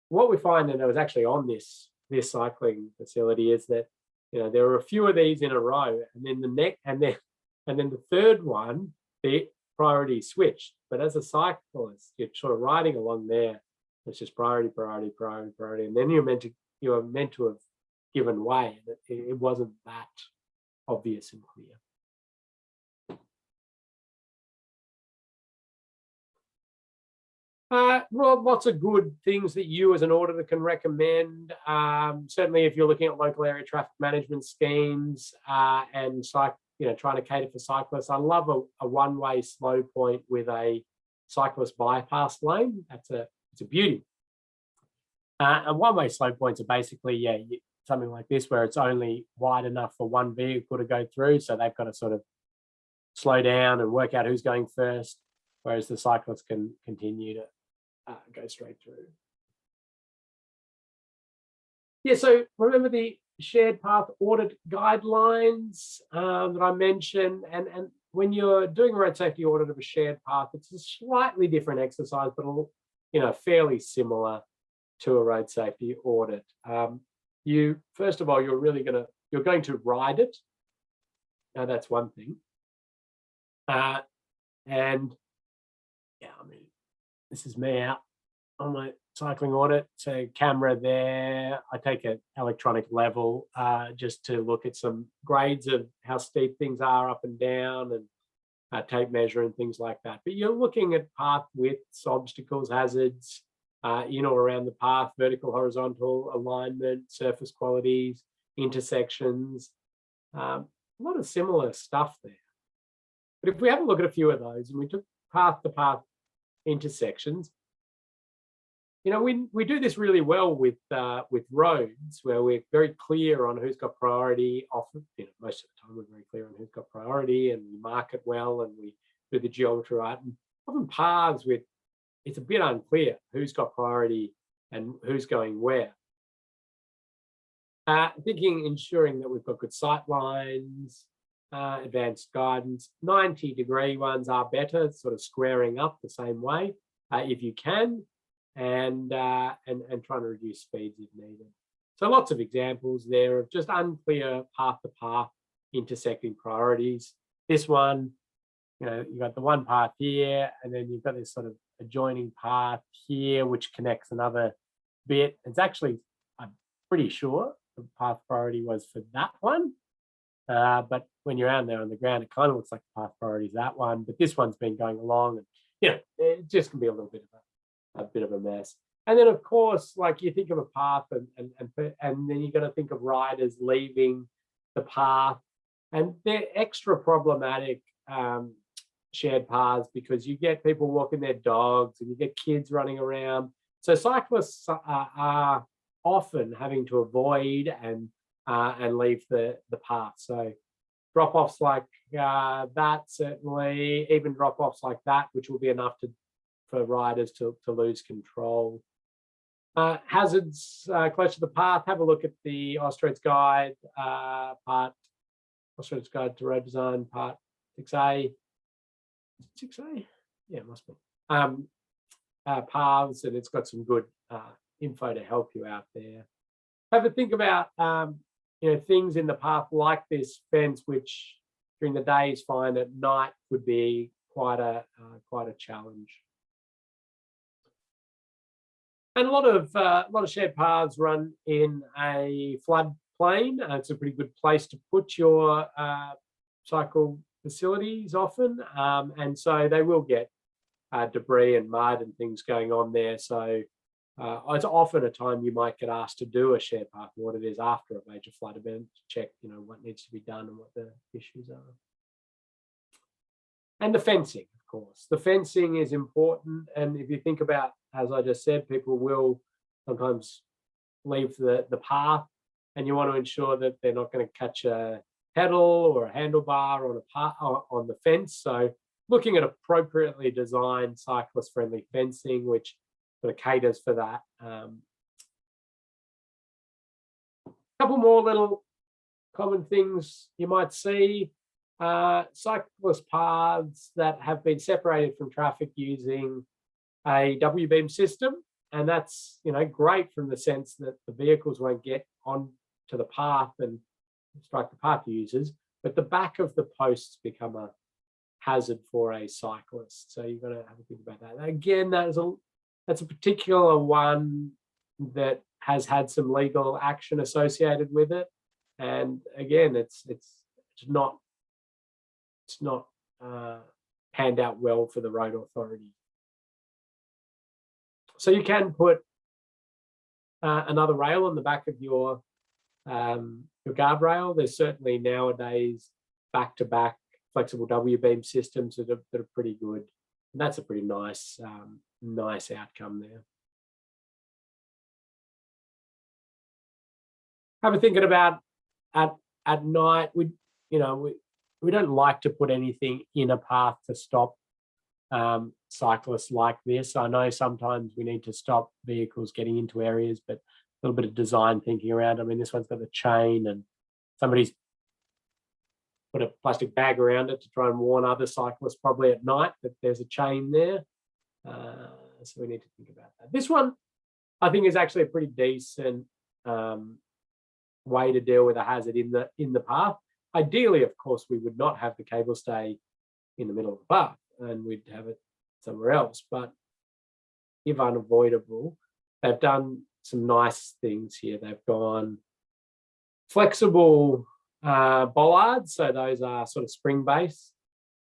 what we find, and I was actually on this cycling facility, is that there are a few of these in a row, and then the third one, the priority switched. But as a cyclist, you're sort of riding along there. It's just priority, priority, priority, priority, and then you are meant to have given way. It wasn't that obvious and clear. Well, lots of good things that you as an auditor can recommend. Certainly if you're looking at local area traffic management schemes and trying to cater for cyclists. I love a one-way slow point with a cyclist bypass lane. It's a beauty. And one-way slow points are basically, something like this, where it's only wide enough for one vehicle to go through. So they've got to sort of slow down and work out who's going first, whereas the cyclist can continue to go straight through. Yeah, so remember the shared path audit guidelines that I mentioned, and when you're doing a road safety audit of a shared path, it's a slightly different exercise, but fairly similar to a road safety audit. First of all, you're going to ride it. Now that's one thing. And yeah, I mean, this is me out on my cycling audit. So camera there, I take an electronic level just to look at some grades of how steep things are up and down, and tape measure and things like that. But you're looking at path widths, obstacles, hazards, in or around the path, vertical, horizontal, alignment, surface qualities, intersections, a lot of similar stuff there. But if we have a look at a few of those, and we took path-to-path intersections, we do this really well with roads, where we're very clear on who's got priority. Often, most of the time, we're very clear on who's got priority, and we mark it well, and we do the geometry right. And often paths it's a bit unclear who's got priority and who's going where. Ensuring that we've got good sight lines, advanced guidance. 90-degree ones are better, sort of squaring up the same way if you can, and trying to reduce speeds if needed. So lots of examples there of just unclear path-to-path intersecting priorities. This one, you've got the one path here, and then you've got this sort of adjoining path here, which connects another bit. It's actually, I'm pretty sure the path priority was for that one. But when you're out there on the ground, it kind of looks like the path priority is that one, but this one's been going along, and it just can be a little bit of a mess. And then, of course, like you think of a path, and then you've got to think of riders leaving the path, and they're extra problematic shared paths, because you get people walking their dogs, and you get kids running around. So cyclists are often having to avoid and leave the path. So drop-offs like that, certainly, even drop-offs like that, which will be enough for riders to lose control. Hazards close to the path, have a look at the Austra's Guide Austra's Guide to Road Design, part 6A. 6A? Yeah, it must be. Paths, and it's got some good info to help you out there. Have a think about things in the path like this fence, which during the day is fine, at night would be quite a challenge. And a lot of shared paths run in a floodplain. It's a pretty good place to put your cycle facilities often, and so they will get debris and mud and things going on there. So it's often a time you might get asked to do a shared path audit is after a major flood event, to check what needs to be done and what the issues are. And the fencing, of course. The fencing is important, and if you think about, as I just said, people will sometimes leave the path, and you want to ensure that they're not going to catch a pedal or a handlebar on the fence. So looking at appropriately designed cyclist-friendly fencing, which sort of caters for that. Couple more little common things you might see. Cyclist paths that have been separated from traffic using a W-beam system, and that's great from the sense that the vehicles won't get on to the path and strike the path users, but the back of the posts become a hazard for a cyclist. So you've got to have a think about that. Again, that's a particular one that has had some legal action associated with it, and again, it's not panned out well for the road authority. So you can put another rail on the back of your guardrail. There's certainly nowadays back-to-back flexible W-beam systems that are pretty good And that's a pretty nice, nice outcome there. Have a thinking about at night. We don't like to put anything in a path to stop cyclists like this. I know sometimes we need to stop vehicles getting into areas, but a little bit of design thinking around. I mean, this one's got the chain, and somebody's put a plastic bag around it to try and warn other cyclists probably at night that there's a chain there. So we need to think about that. This one, I think, is actually a pretty decent way to deal with a hazard in the path. Ideally, of course, we would not have the cable stay in the middle of the path, and we'd have it somewhere else. But if unavoidable, they've done some nice things here. They've gone flexible bollards, so those are sort of spring based.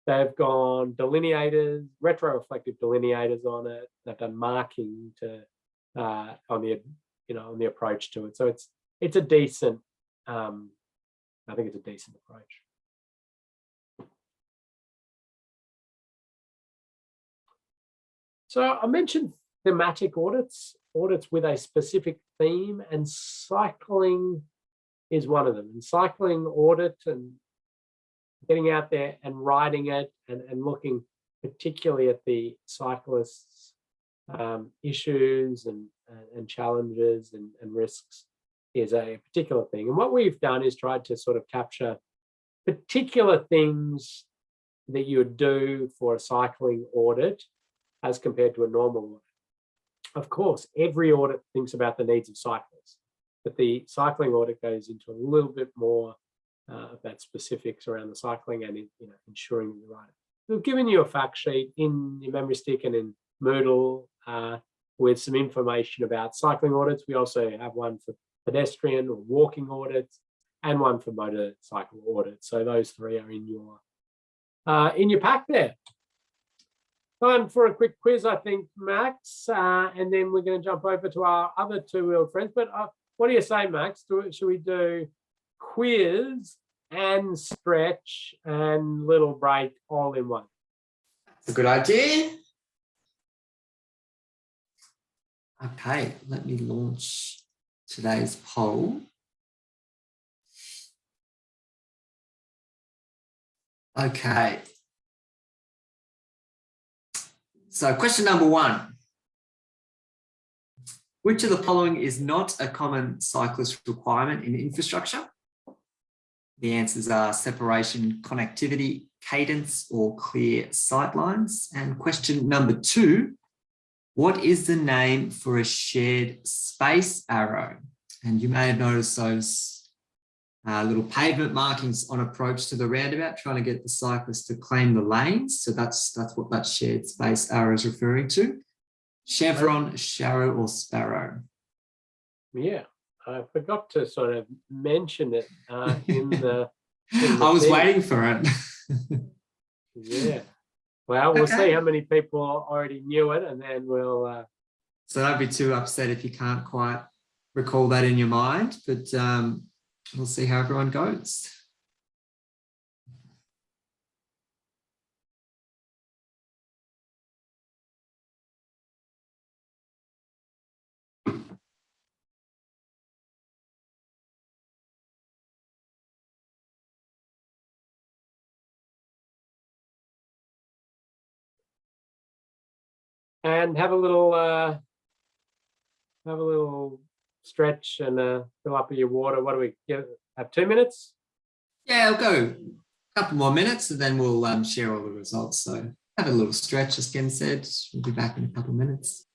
They've gone delineators, retroreflective delineators on it. They've done marking to on the approach to it. So it's a decent. I think it's a decent approach. So I mentioned thematic audits with a specific theme, and cycling is one of them. And cycling audit and getting out there and riding it and looking particularly at the cyclists' issues and challenges and risks is a particular thing. And what we've done is tried to sort of capture particular things that you would do for a cycling audit as compared to a normal audit. Of course, every audit thinks about the needs of cyclists, but the cycling audit goes into a little bit more of that specifics around the cycling and ensuring that you're right. We've given you a fact sheet in your memory stick and in Moodle with some information about cycling audits. We also have one for pedestrian or walking audits and one for motorcycle audits. So those three are in your pack there. Time for a quick quiz, I think, Max, and then we're going to jump over to our other two-wheeled friends. But what do you say, Max? Should we do quiz and stretch and little break all in one? That's a good idea. Okay, let me launch today's poll. Okay. So question number 1. Which of the following is not a common cyclist requirement in infrastructure? The answers are separation, connectivity, cadence, or clear sightlines. And question number 2, what is the name for a shared space arrow? And you may have noticed those little pavement markings on approach to the roundabout, trying to get the cyclist to claim the lanes. So that's what that shared space arrow is referring to. Chevron, sharrow, or sparrow? Yeah, I forgot to sort of mention it in the I was waiting for it. Yeah. Well, we'll see how many people already knew it, and then we'll... So don't be too upset if you can't quite recall that in your mind, but we'll see how everyone goes. And have a little stretch and fill up with your water. What do we get? Have 2 minutes? Yeah, I'll go a couple more minutes and then we'll share all the results. So have a little stretch, as Ken said. We'll be back in a couple of minutes.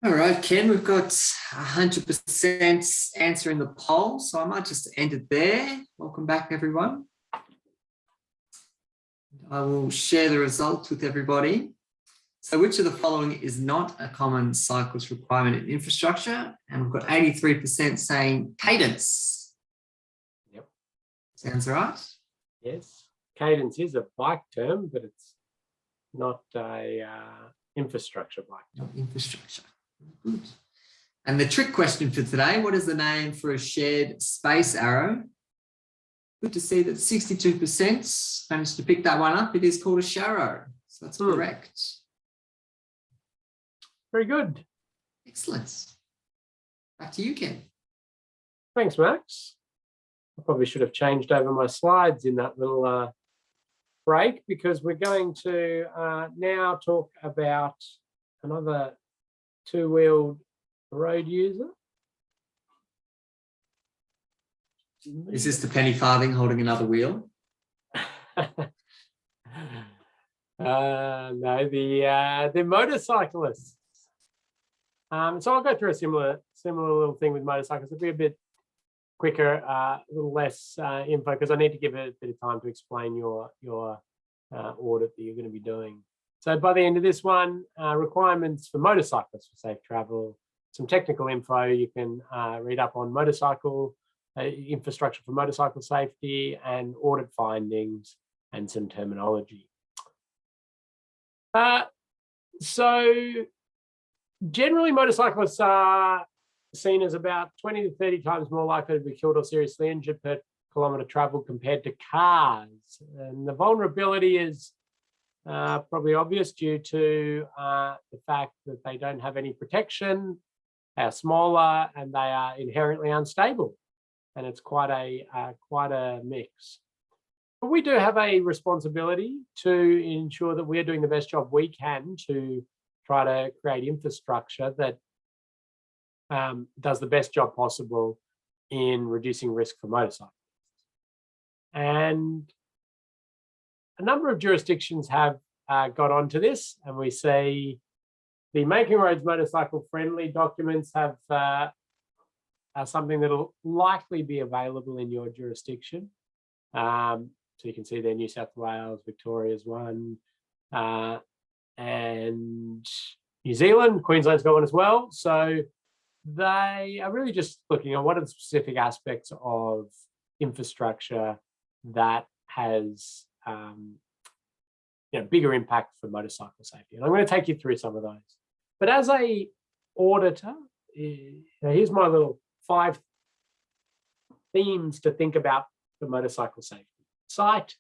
All right, Ken, we've got 100% answer in the poll, so I might just end it there. Welcome back, everyone. I will share the results with everybody. So which of the following is not a common cyclist requirement in infrastructure? And we've got 83% saying cadence. Yep. Sounds right? Yes. Cadence is a bike term, but it's not a infrastructure bike term. Not infrastructure. Good. And the trick question for today, what is the name for a shared space arrow? Good to see that 62% managed to pick that one up. It is called a sharrow. So that's correct. Very good. Excellent. Back to you, Ken. Thanks, Max. I probably should have changed over my slides in that little break, because we're going to now talk about another two-wheeled road user. Is this the penny farthing holding another wheel? No, the motorcyclists. So I'll go through a similar little thing with motorcycles. It'll be a bit quicker, a little less info, because I need to give it a bit of time to explain your audit that you're going to be doing. So by the end of this one, requirements for motorcyclists for safe travel, some technical info you can read up on motorcycle infrastructure for motorcycle safety, and audit findings and some terminology. So generally, motorcyclists are seen as about 20 to 30 times more likely to be killed or seriously injured per kilometre travelled compared to cars. And the vulnerability is probably obvious due to the fact that they don't have any protection, they are smaller, and they are inherently unstable. And it's quite a mix. But we do have a responsibility to ensure that we're doing the best job we can to try to create infrastructure that does the best job possible in reducing risk for motorcyclists. And a number of jurisdictions have got onto this, and we see the Making Roads motorcycle friendly documents have something that'll likely be available in your jurisdiction. So you can see there New South Wales, Victoria's one, and New Zealand. Queensland's got one as well. So they are really just looking at what are the specific aspects of infrastructure that has bigger impact for motorcycle safety. And I'm going to take you through some of those. But as a auditor, here's my little 5 themes to think about for motorcycle safety: sight,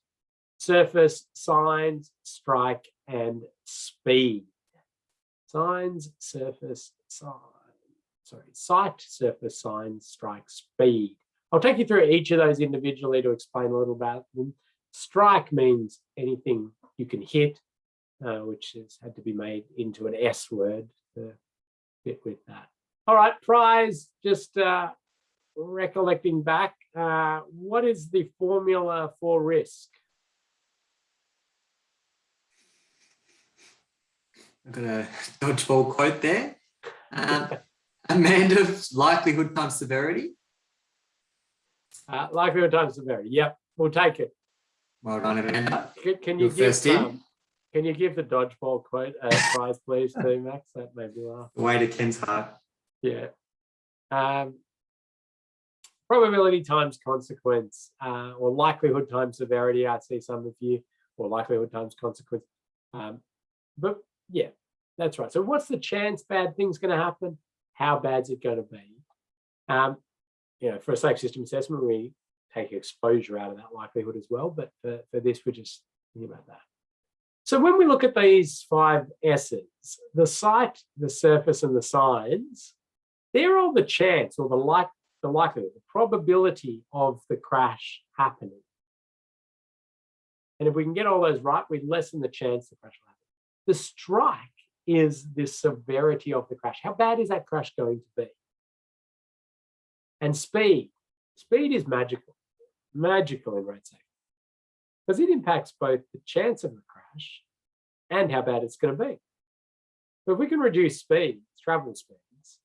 surface, signs, strike, and speed. Signs, surface, sight, surface, signs, strike, speed. I'll take you through each of those individually to explain a little about them. Strike means anything you can hit, which has had to be made into an S word to fit with that. All right, prize, just recollecting back, what is the formula for risk? I've got a dodgeball quote there. Amanda, likelihood times severity. Likelihood times severity. Yep, we'll take it. Well done, Amanda. Can you give the dodgeball quote a prize, please, too, Max? That made me laugh. The way to Ken's heart. Yeah. Probability times consequence, or likelihood times severity. I see some of you, or likelihood times consequence. But yeah, that's right. So what's the chance bad thing's going to happen? How bad's it going to be? For a safe system assessment, we take exposure out of that likelihood as well. But for this, we're just thinking about that. So when we look at these 5 S's, the sight, the surface, and the signs, they're all the chance or the likelihood, the probability of the crash happening. And if we can get all those right, we lessen the chance the crash will happen. The strike is the severity of the crash. How bad is that crash going to be? And speed. Speed is magical in road safety, because it impacts both the chance of the crash and how bad it's going to be. But if we can reduce speeds, travel speeds,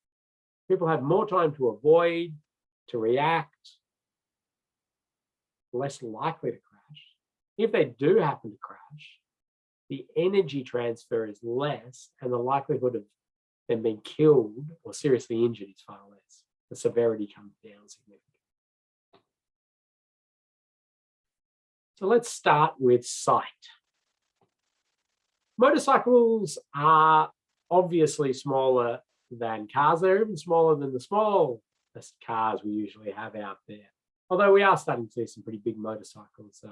people have more time to avoid, to react, less likely to crash. If they do happen to crash, the energy transfer is less and the likelihood of them being killed or seriously injured is far less. The severity comes down significantly. So let's start with sight. Motorcycles are obviously smaller than cars. They're even smaller than the smallest cars we usually have out there. Although we are starting to see some pretty big motorcycles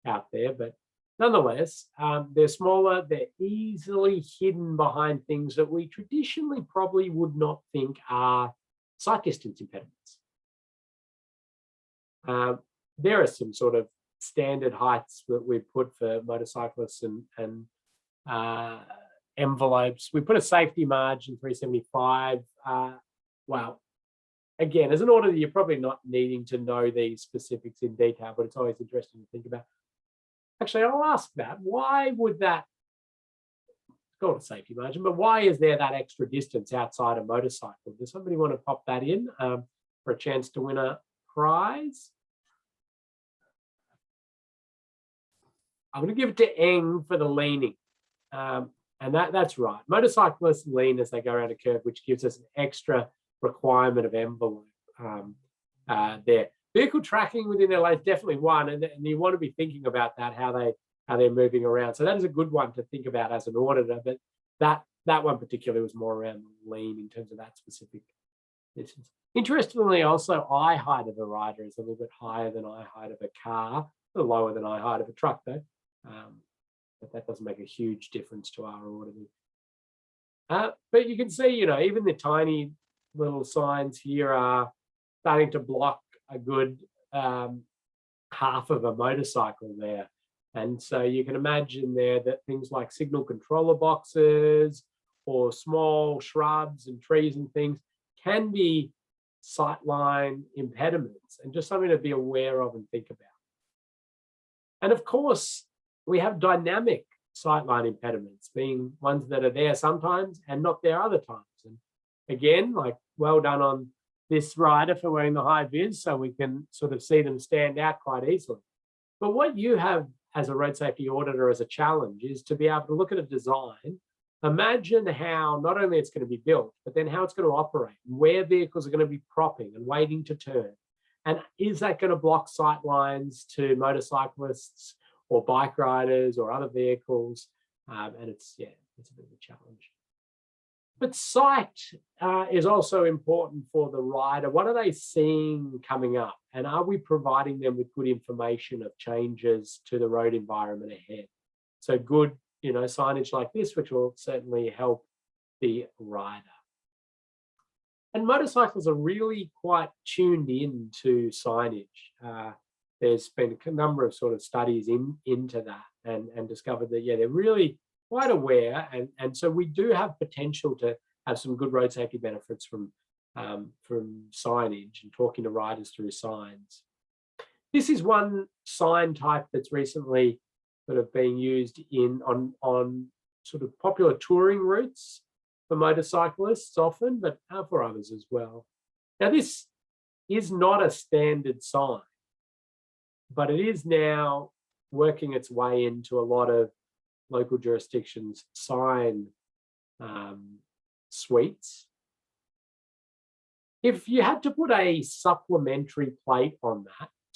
out there, but nonetheless, they're smaller. They're easily hidden behind things that we traditionally probably would not think are sight distance impediments. There are some sort of standard heights that we put for motorcyclists and envelopes. We put a safety margin 375. Well, again, as an auditor, you're probably not needing to know these specifics in detail, but it's always interesting to think about. Actually, I'll ask that. Why would that, it's called a safety margin, but why is there that extra distance outside a motorcycle? Does somebody want to pop that in for a chance to win a prize? I'm going to give it to Eng for the leaning. And that's right. Motorcyclists lean as they go around a curve, which gives us an extra requirement of envelope there. Vehicle tracking within their lanes, definitely one, and you want to be thinking about that, how they're moving around. So that is a good one to think about as an auditor, but that one particularly was more around lean in terms of that specific distance. Interestingly, also eye height of a rider is a little bit higher than eye height of a car, a little lower than eye height of a truck though. But that doesn't make a huge difference to our auditing. But you can see, even the tiny little signs here are starting to block a good half of a motorcycle there. And so you can imagine there that things like signal controller boxes or small shrubs and trees and things can be sightline impediments and just something to be aware of and think about. And of course, we have dynamic sightline impediments, being ones that are there sometimes and not there other times. And again, like, well done on this rider for wearing the high vis, so we can sort of see them stand out quite easily. But what you have as a road safety auditor as a challenge is to be able to look at a design, imagine how not only it's going to be built, but then how it's going to operate, where vehicles are going to be propping and waiting to turn. And is that going to block sight lines to motorcyclists or bike riders or other vehicles? And it's a bit of a challenge. But sight is also important for the rider. What are they seeing coming up? And are we providing them with good information of changes to the road environment ahead? So good, signage like this, which will certainly help the rider. And motorcycles are really quite tuned into signage. There's been a number of sort of studies into that and discovered that, they're really quite aware. And so we do have potential to have some good road safety benefits from signage and talking to riders through signs. This is one sign type that's recently sort of being used on sort of popular touring routes for motorcyclists often, but for others as well. Now, this is not a standard sign, but it is now working its way into a lot of local jurisdictions' sign suites. If you had to put a supplementary plate on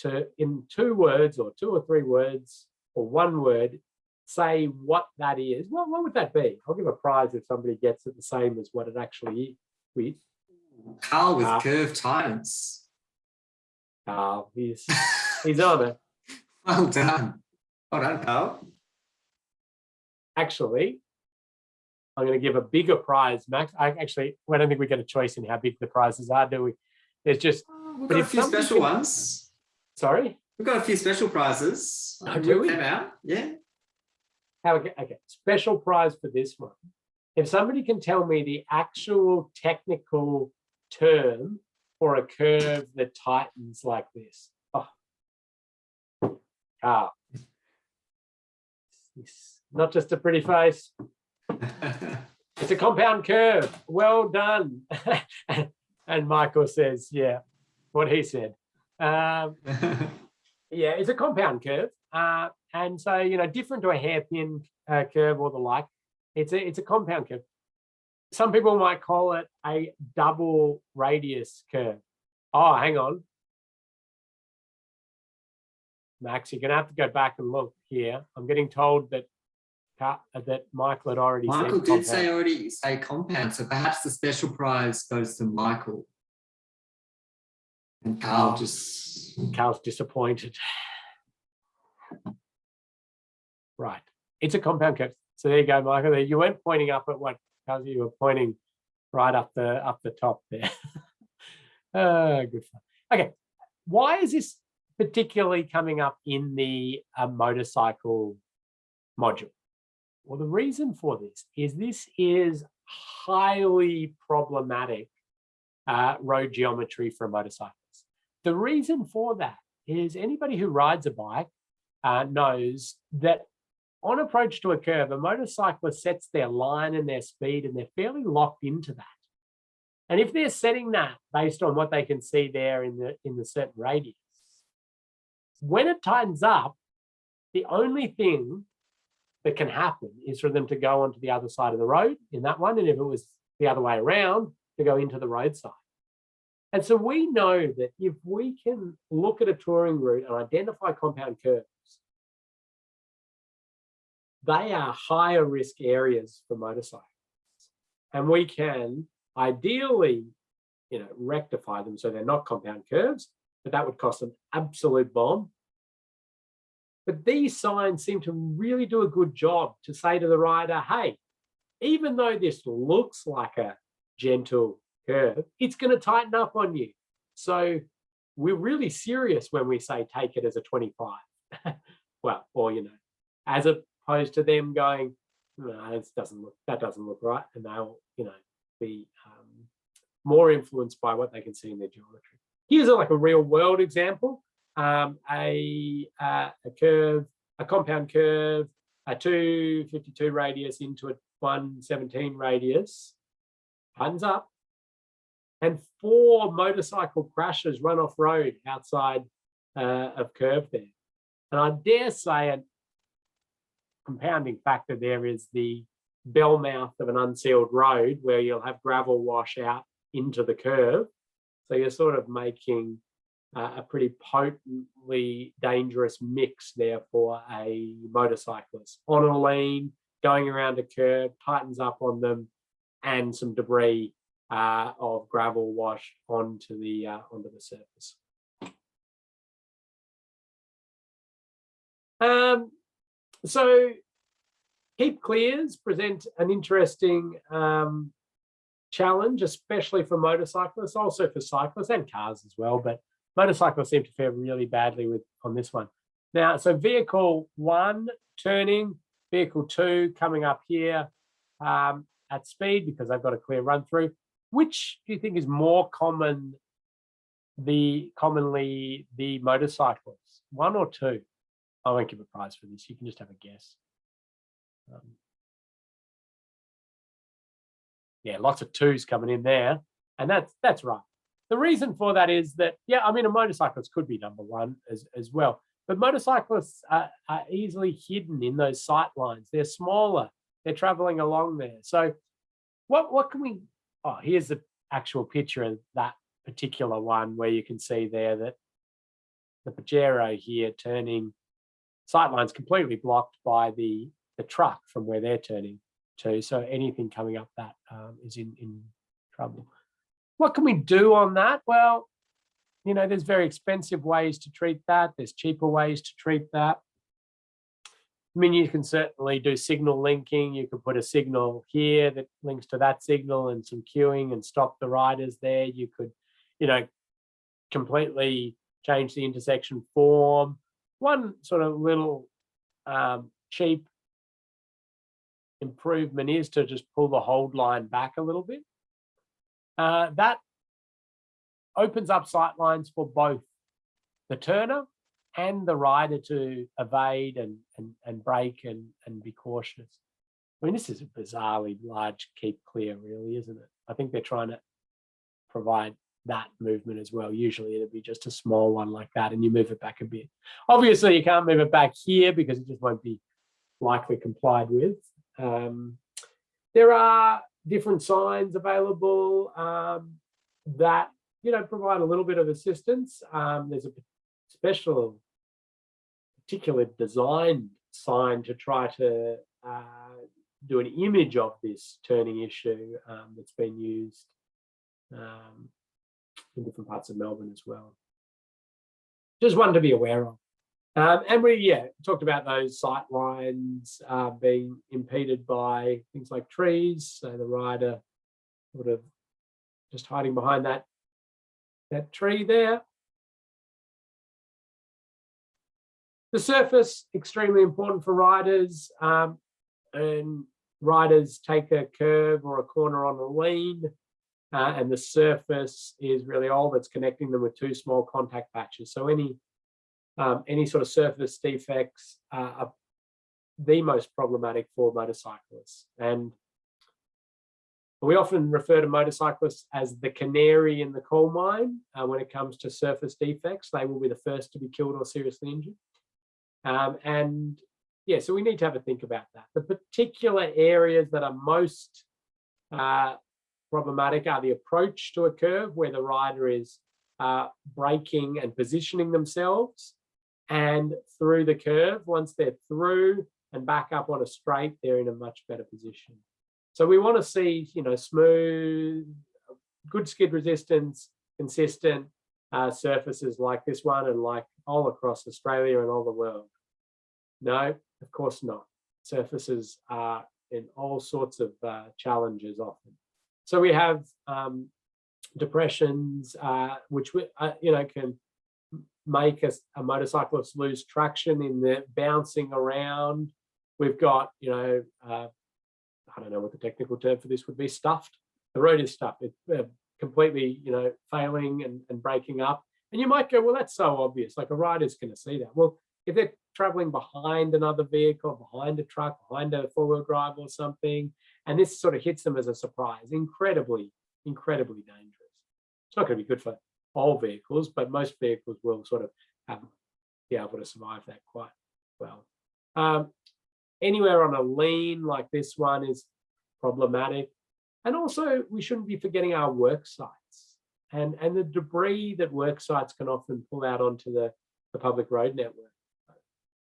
that in 2 words or 2 or 3 words or 1 word, say what that is, what would that be? I'll give a prize if somebody gets it the same as what it actually is. Carl with curved tires. Carl, he's on it. Well done. Well done, Carl. Actually, I'm going to give a bigger prize, Max. I don't think we get a choice in how big the prizes are, do we? There's just... We've got a few special ones. Sorry? We've got a few special prizes. Oh, do we? Them out. Yeah. Okay, special prize for this one. If somebody can tell me the actual technical term for a curve that tightens like this. Oh, Carl. It's not just a pretty face. It's a compound curve. Well done. And Michael says, yeah, what he said. Yeah, it's a compound curve. And so, different to a hairpin curve or the like, it's a compound curve. Some people might call it a double radius curve. Oh, hang on. Max, you're going to have to go back and look here. I'm getting told that Michael had already said Michael did compound. say compound, so perhaps the special prize goes to Michael. And Carl's disappointed. Right. It's a compound curve. So there you go, Michael. You weren't pointing up at what, Carl, you were pointing right up the top there. Good fun. Okay. Why is this particularly coming up in the motorcycle module? Well, the reason for this is highly problematic road geometry for motorcycles. The reason for that is anybody who rides a bike knows that on approach to a curve, a motorcyclist sets their line and their speed, and they're fairly locked into that. And if they're setting that based on what they can see there in the certain radius, when it tightens up, the only thing that can happen is for them to go onto the other side of the road in that one, and if it was the other way around, to go into the roadside. And so we know that if we can look at a touring route and identify compound curves, they are higher risk areas for motorcycles. And we can ideally, rectify them so they're not compound curves, but that would cost an absolute bomb. But these signs seem to really do a good job to say to the rider, hey, even though this looks like a gentle curve, it's going to tighten up on you. So we're really serious when we say take it as a 25. Well, or, as opposed to them going, no, that doesn't look right. And they'll, be more influenced by what they can see in their geometry. Here's a real world example. A curve, a compound curve, a 252 radius into a 117 radius, tightens up, and 4 motorcycle crashes run off road outside of curve there. And I dare say a compounding factor there is the bell mouth of an unsealed road where you'll have gravel wash out into the curve. So you're sort of making a pretty potently dangerous mix there for a motorcyclist. On a lean, going around a curve, tightens up on them, and some debris of gravel wash onto the surface. So keep clears present an interesting challenge, especially for motorcyclists, also for cyclists and cars as well, but motorcyclists seem to fare really badly on this one. Now, so vehicle 1 turning, vehicle 2 coming up here at speed because I've got a clear run through. Which do you think is more commonly the motorcyclists, 1 or 2? I won't give a prize for this. You can just have a guess. Yeah, lots of 2s coming in there, and that's right. The reason for that is that, a motorcyclist could be number 1 as well, but motorcyclists are easily hidden in those sight lines. They're smaller. They're traveling along there. So what can we? Oh, here's the actual picture of that particular one where you can see there that the Pajero here turning, sight lines completely blocked by the truck from where they're turning to. So anything coming up that is in trouble. What can we do on that? Well, there's very expensive ways to treat that. There's cheaper ways to treat that. You can certainly do signal linking. You could put a signal here that links to that signal and some queuing and stop the riders there. You could, completely change the intersection form. One sort of little cheap improvement is to just pull the hold line back a little bit. That opens up sight lines for both the turner and the rider to evade and brake and be cautious. I mean, this is a bizarrely large keep clear, really, isn't it? I think they're trying to provide that movement as well. Usually it'd be just a small one like that and you move it back a bit. Obviously you can't move it back here because it just won't be likely complied with. There are different signs available that, you know, provide a little bit of assistance. There's a particular design sign to try to do an image of this turning issue that's been used in different parts of Melbourne as well. Just one to be aware of. And we talked about those sight lines being impeded by things like trees. So the rider sort of just hiding behind that tree there. The surface, extremely important for riders. And riders take a curve or a corner on a lean. And the surface is really all that's connecting them with two small contact patches. So any sort of surface defects are the most problematic for motorcyclists. And we often refer to motorcyclists as the canary in the coal mine when it comes to surface defects. They will be the first to be killed or seriously injured. And yeah, so we need to have a think about that. The particular areas that are most problematic are the approach to a curve, where the rider is braking and positioning themselves, and through the curve. Once they're through and back up on a straight, they're in a much better position. So we want to see, you know, smooth, good skid resistance, consistent surfaces like this one and like all across Australia and all the world. No, of course not. Surfaces are in all sorts of challenges often. So we have depressions, which you know, can make a motorcyclist lose traction in the bouncing around. We've got, you know, I don't know what the technical term for this would be, stuffed. The road is stuffed. It's completely, you know, failing and breaking up. And you might go, well, that's so obvious. Like a rider's going to see that. Well, if they're traveling behind another vehicle, behind a truck, behind a four-wheel drive or something, and this sort of hits them as a surprise, incredibly, incredibly dangerous. It's not going to be good for all vehicles, but most vehicles will sort of be able to survive that quite well. Anywhere on a lean like this one is problematic. And also, we shouldn't be forgetting our work sites and the debris that work sites can often pull out onto the public road network.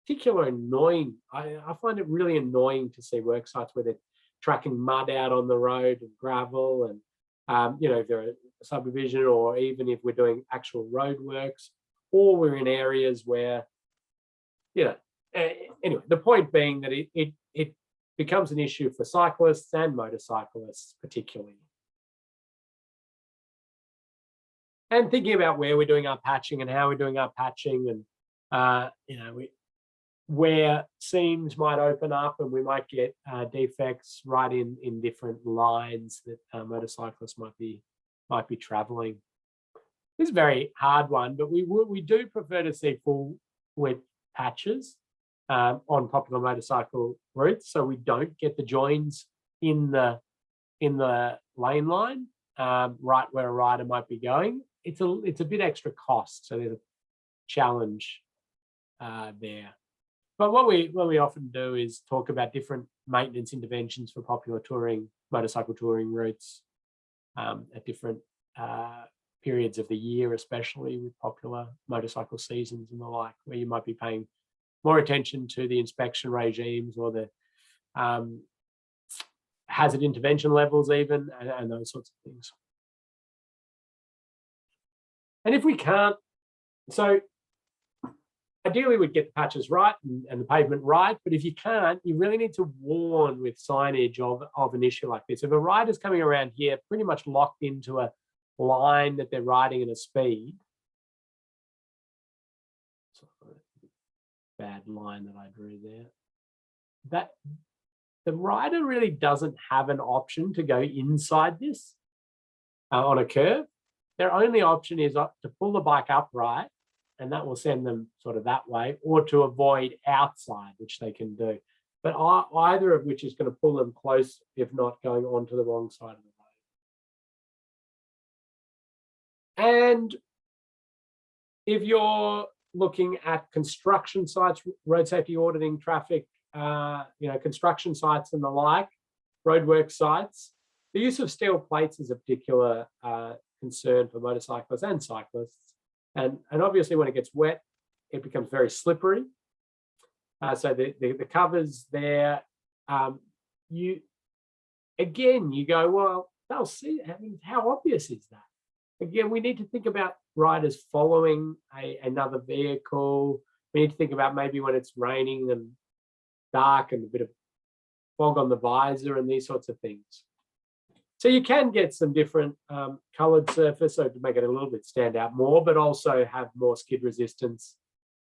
Particularly annoying. I find it really annoying to see work sites where they're tracking mud out on the road and gravel, and you know, if they're a subdivision, or even if we're doing actual road works, or we're in areas where, you know, anyway, the point being that it becomes an issue for cyclists and motorcyclists particularly. And thinking about where we're doing our patching and how we're doing our patching, and you know, where seams might open up and we might get defects right in different lines that motorcyclists might be traveling. It's a very hard one, but we do prefer to see full width patches on popular motorcycle routes, so we don't get the joins in the lane line right where a rider might be going. It's a bit extra cost, so there's a challenge there. But what we often do is talk about different maintenance interventions for popular motorcycle touring routes at different periods of the year, especially with popular motorcycle seasons and the like, where you might be paying more attention to the inspection regimes or the hazard intervention levels even, and those sorts of things. And if we can't, so ideally we'd get the patches right and the pavement right, but if you can't, you really need to warn with signage of an issue like this. If a rider's coming around here pretty much locked into a line that they're riding at a speed, bad line that I drew there, that the rider really doesn't have an option to go inside this on a curve. Their only option is to pull the bike upright, and that will send them sort of that way, or to avoid outside, which they can do. but either of which is going to pull them close, if not going onto the wrong side of the road. And if you're looking at construction sites, road safety auditing, traffic, construction sites and the like, roadwork sites, the use of steel plates is a particular concern for motorcyclists and cyclists. And obviously when it gets wet, it becomes very slippery. So the covers there, you go, well, they'll see. I mean, how obvious is that? Again, we need to think about riders following another vehicle. We need to think about maybe when it's raining and dark and a bit of fog on the visor and these sorts of things. So you can get some different coloured surface, so to make it a little bit stand out more, but also have more skid resistance.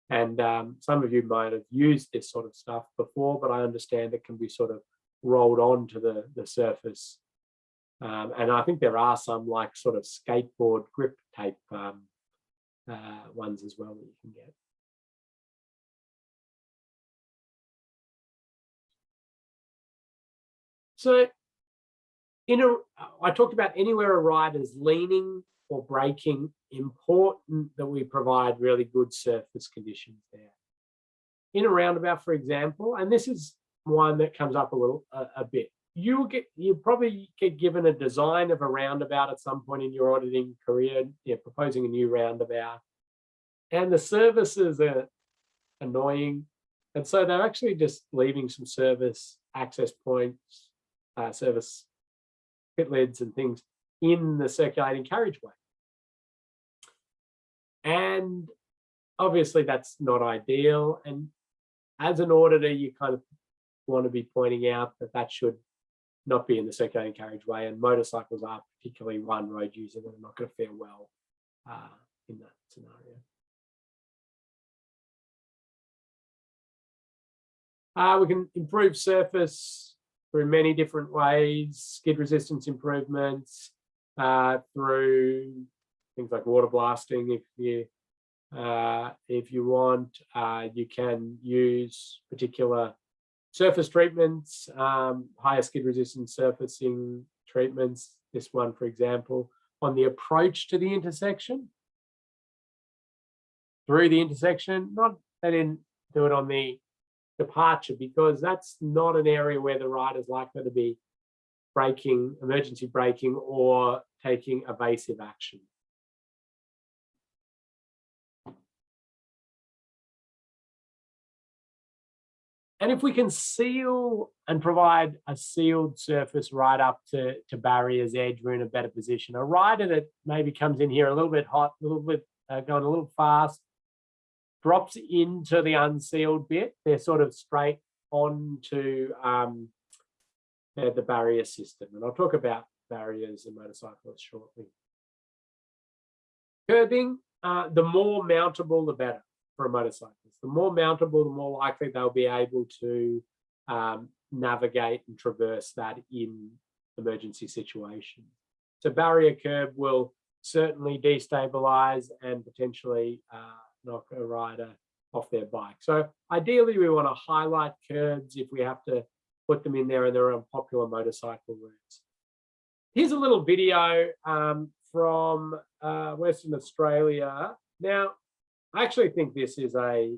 And some of you might have used this sort of stuff before, but I understand it can be sort of rolled onto the surface. And I think there are some like sort of skateboard grip tape ones as well that you can get. So I talked about anywhere a rider is leaning or braking, important that we provide really good surface conditions there. In a roundabout, for example, and this is one that comes up a bit. You probably get given a design of a roundabout at some point in your auditing career, proposing a new roundabout, and the services are annoying, and so they're actually just leaving some service access points, service pit lids and things in the circulating carriageway. And obviously that's not ideal. And as an auditor, you kind of want to be pointing out that should not be in the circulating carriageway, and motorcycles are particularly one road user that are not going to fare well in that scenario. We can improve surface through many different ways, skid resistance improvements, through things like water blasting. If you want, you can use particular surface treatments, higher skid resistance surfacing treatments. This one, for example, on the approach to the intersection, through the intersection. Not they didn't do it on the departure, because that's not an area where the rider is likely to be braking, emergency braking, or taking evasive action. And if we can seal and provide a sealed surface right up to barrier's edge, we're in a better position. A rider that maybe comes in here a little bit hot, a little bit going a little fast, drops into the unsealed bit, they're sort of straight onto the barrier system. And I'll talk about barriers and motorcyclists shortly. Curbing, the more mountable, the better for a motorcyclist. The more mountable, the more likely they'll be able to navigate and traverse that in emergency situations. So barrier curb will certainly destabilize and potentially knock a rider off their bike. So ideally, we want to highlight curbs if we have to put them in there and they're on popular motorcycle routes. Here's a little video from Western Australia. Now, I actually think this is a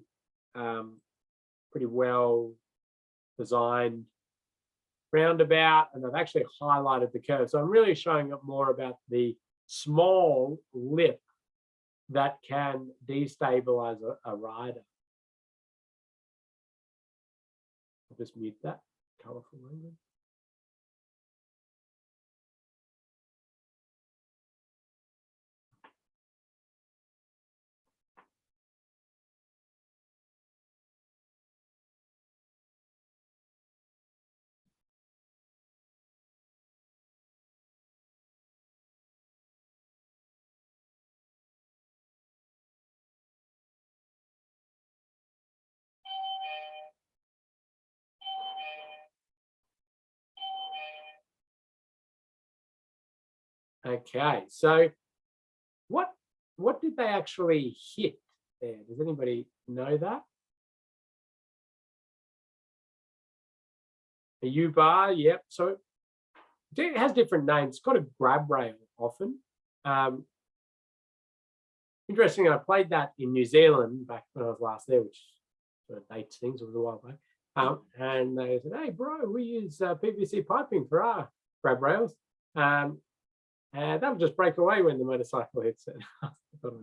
pretty well designed roundabout, and I've actually highlighted the curve. So I'm really showing up more about the small lip that can destabilize a rider. I'll just mute that colorful language. Okay, so what did they actually hit there? Does anybody know that? A U-bar, yep. So it has different names. It's got a grab rail often. Interesting, I played that in New Zealand back when I was last there, which sort of dates things, it was a while back. And they said, hey, bro, we use PVC piping for our grab rails. And that'll just break away when the motorcycle hits it. I thought it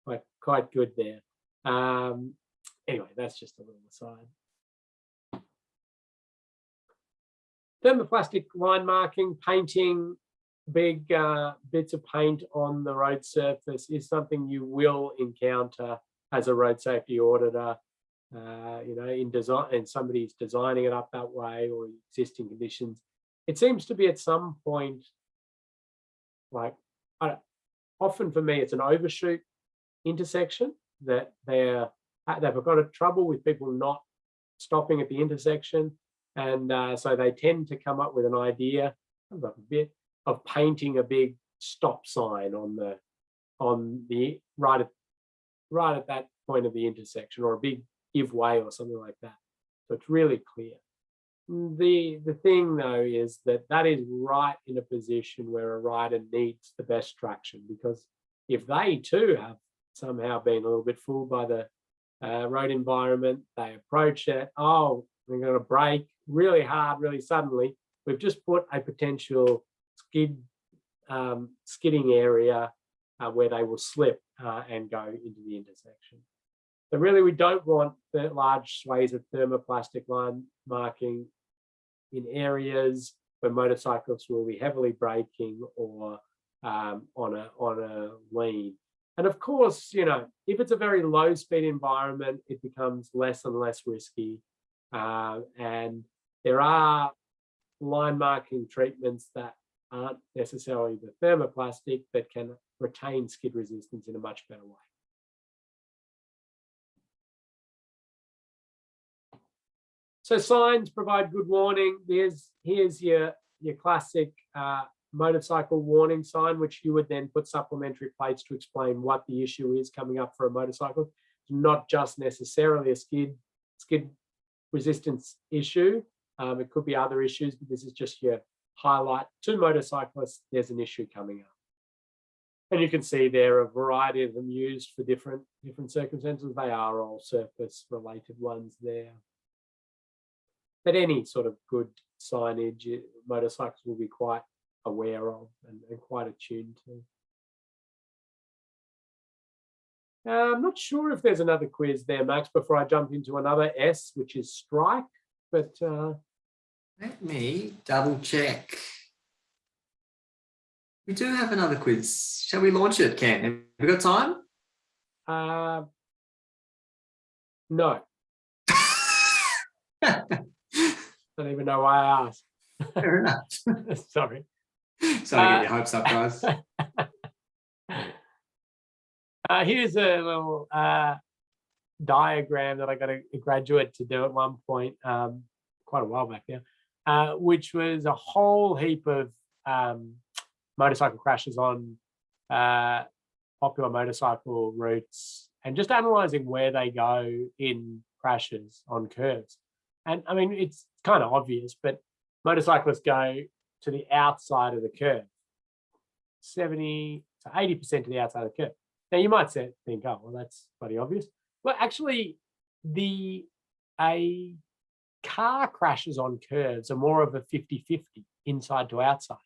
was quite good there. Anyway, that's just a little aside. Thermoplastic line marking, painting big bits of paint on the road surface is something you will encounter as a road safety auditor. You know, in design, and somebody's designing it up that way or existing conditions. It seems to be at some point, like often for me, it's an overshoot intersection that they've got a trouble with people not stopping at the intersection, and so they tend to come up with an idea, a bit of painting a big stop sign on the right at that point of the intersection, or a big give way or something like that. So it's really clear. The thing though is that is right in a position where a rider needs the best traction, because if they too have somehow been a little bit fooled by the road environment, they approach it, oh, we're going to brake really hard, really suddenly, we've just put a potential skidding area where they will slip and go into the intersection. So really, we don't want the large swathes of thermoplastic line marking in areas where motorcyclists will be heavily braking or on a lean. And of course, you know, if it's a very low speed environment, it becomes less and less risky. And there are line marking treatments that aren't necessarily the thermoplastic that can retain skid resistance in a much better way. So signs provide good warning. Here's your classic motorcycle warning sign, which you would then put supplementary plates to explain what the issue is coming up for a motorcycle. It's not just necessarily a skid resistance issue. It could be other issues, but this is just your highlight to motorcyclists. There's an issue coming up. And you can see there are a variety of them used for different circumstances. They are all surface related ones there. But any sort of good signage, motorcycles will be quite aware of and quite attuned to. I'm not sure if there's another quiz there, Max, before I jump into another S, which is strike, but let me double check. We do have another quiz. Shall we launch it, Ken? Have we got time? No. Don't even know why I asked. Fair enough. Sorry. Sorry to get your hopes up, guys. Here's a little diagram that I got a graduate to do at one point, quite a while back now, which was a whole heap of motorcycle crashes on popular motorcycle routes, and just analysing where they go in crashes on curves. And I mean, it's kind of obvious, but motorcyclists go to the outside of the curve, 70 to 80% to the outside of the curve. Now you might think, oh, well, that's bloody obvious. Well, actually, a car crashes on curves are more of a 50-50 inside to outside.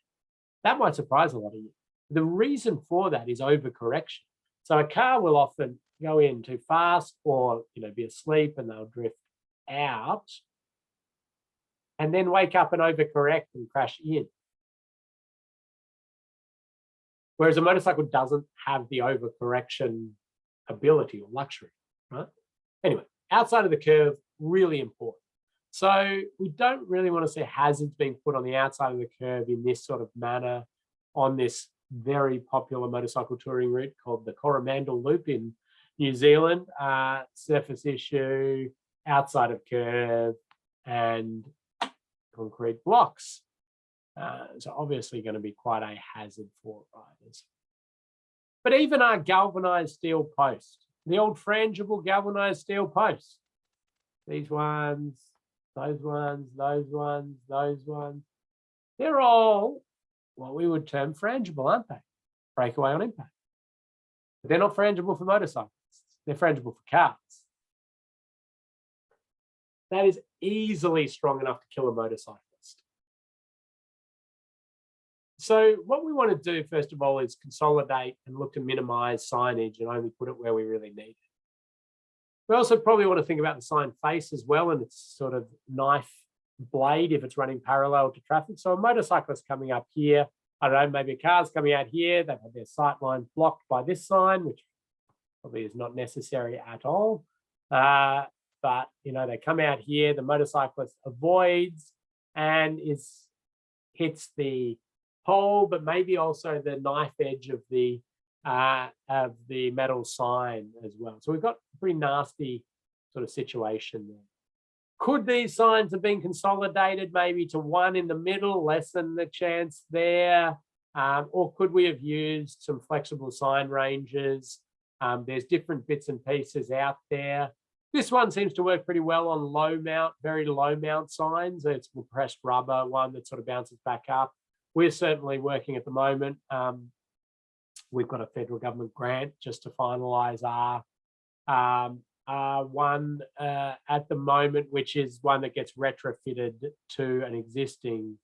That might surprise a lot of you. The reason for that is overcorrection. So a car will often go in too fast, or be asleep, and they'll drift out and then wake up and overcorrect and crash in. Whereas a motorcycle doesn't have the overcorrection ability or luxury, right? Anyway, outside of the curve, really important. So we don't really want to see hazards being put on the outside of the curve in this sort of manner on this very popular motorcycle touring route called the Coromandel Loop in New Zealand. Surface issue, outside of curve, and concrete blocks. So obviously going to be quite a hazard for riders. But even our galvanized steel post, the old frangible galvanized steel post, these ones, those ones, those ones, those ones. They're all what we would term frangible, aren't they? Breakaway on impact. But they're not frangible for motorcyclists. They're frangible for cars. That is easily strong enough to kill a motorcyclist. So what we want to do, first of all, is consolidate and look to minimize signage and only put it where we really need it. We also probably want to think about the sign face as well, and its sort of knife blade if it's running parallel to traffic. So a motorcyclist coming up here, I don't know, maybe a car's coming out here, they've had their sight lines blocked by this sign, which probably is not necessary at all. But they come out here, the motorcyclist avoids and hits the pole, but maybe also the knife edge of the metal sign as well. So we've got a pretty nasty sort of situation there. Could these signs have been consolidated maybe to one in the middle, lessen the chance there? Or could we have used some flexible sign ranges? There's different bits and pieces out there. This one seems to work pretty well on low mount, very low mount signs. It's compressed rubber, one that sort of bounces back up. We're certainly working at the moment. We've got a federal government grant just to finalise our one at the moment, which is one that gets retrofitted to an existing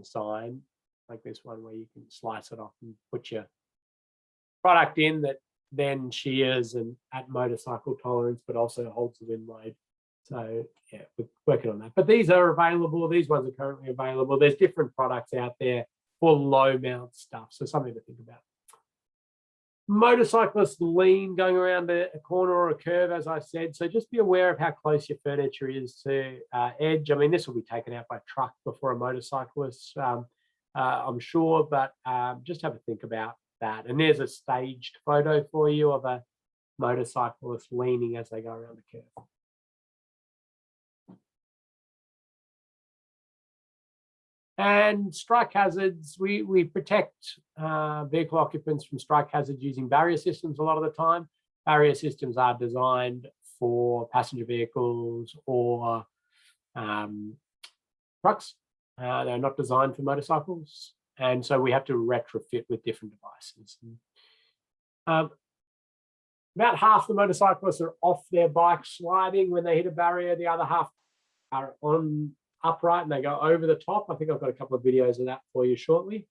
sign, like this one, where you can slice it off and put your product in that then shears and at motorcycle tolerance, but also holds the wind load. So yeah, we're working on that. But these are available. These ones are currently available. There's different products out there for low mount stuff. So something to think about. Motorcyclists lean going around a corner or a curve, as I said. So just be aware of how close your furniture is to edge. I mean, this will be taken out by truck before a motorcyclist, I'm sure, but just have a think about that. And there's a staged photo for you of a motorcyclist leaning as they go around the curve. And strike hazards, we protect vehicle occupants from strike hazards using barrier systems a lot of the time. Barrier systems are designed for passenger vehicles or trucks. They're not designed for motorcycles. And so we have to retrofit with different devices. About half the motorcyclists are off their bike sliding when they hit a barrier. The other half are on upright and they go over the top. I think I've got a couple of videos of that for you shortly.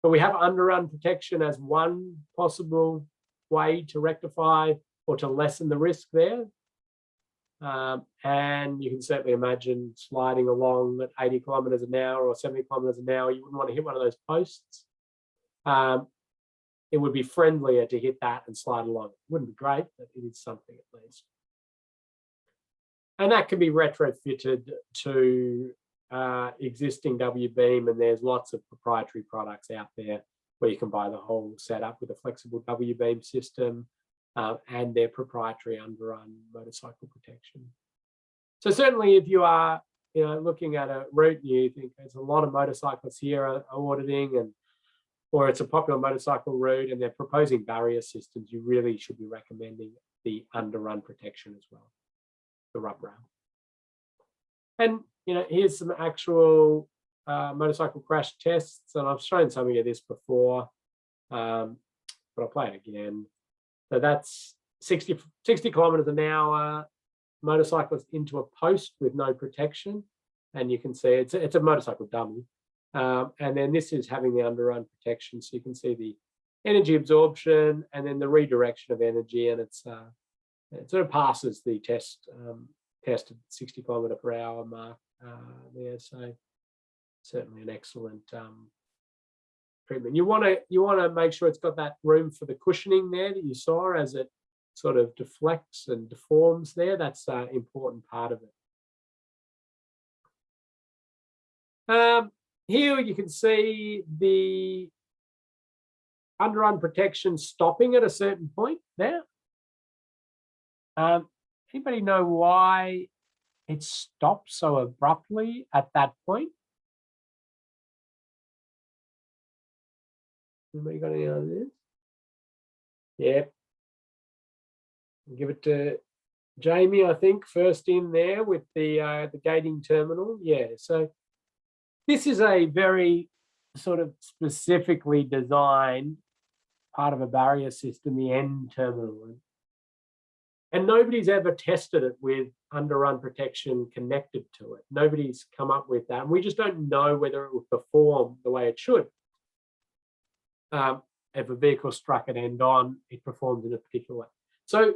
But we have underrun protection as one possible way to rectify or to lessen the risk there. And you can certainly imagine sliding along at 80 kilometers an hour or 70 kilometers an hour. You wouldn't want to hit one of those posts. It would be friendlier to hit that and slide along. It wouldn't be great, but it is something at least. And that can be retrofitted to existing W-beam, and there's lots of proprietary products out there where you can buy the whole setup with a flexible W-beam system and their proprietary underrun motorcycle protection. So certainly if you are looking at a route and you think there's a lot of motorcyclists here are auditing, or it's a popular motorcycle route and they're proposing barrier systems, you really should be recommending the underrun protection as well, the rub rail. And here's some actual motorcycle crash tests, and I've shown some of this before, but I'll play it again. So that's 60 kilometers an hour, motorcyclist into a post with no protection, and you can see it's a motorcycle dummy. And then this is having the underrun protection, so you can see the energy absorption and then the redirection of energy, and it sort of passes the test of 60 kilometer per hour mark there. So certainly an excellent treatment. You want to make sure it's got that room for the cushioning there that you saw as it sort of deflects and deforms there. That's an important part of it. Here you can see the underrun protection stopping at a certain point there. Anybody know why it stops so abruptly at that point? Anybody got any ideas? Yeah. Give it to Jamie, I think, first in there with the gating terminal. Yeah, so this is a very sort of specifically designed part of a barrier system, the end terminal. And nobody's ever tested it with underrun protection connected to it. Nobody's come up with that. And we just don't know whether it will perform the way it should. If a vehicle struck at end on, it performs in a particular way. So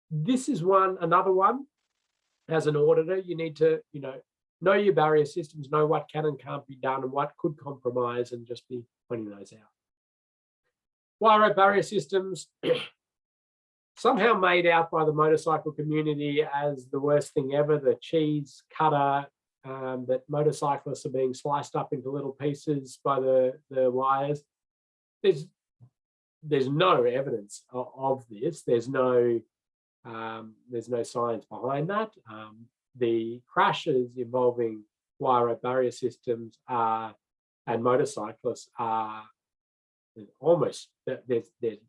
this is another one. As an auditor, you need to, know your barrier systems, know what can and can't be done and what could compromise, and just be pointing those out. Wire rope barrier systems, somehow made out by the motorcycle community as the worst thing ever, the cheese cutter, that motorcyclists are being sliced up into little pieces by the wires. There's no evidence of this. There's no science behind that. The crashes involving wire rope barrier systems and motorcyclists are almost, there's a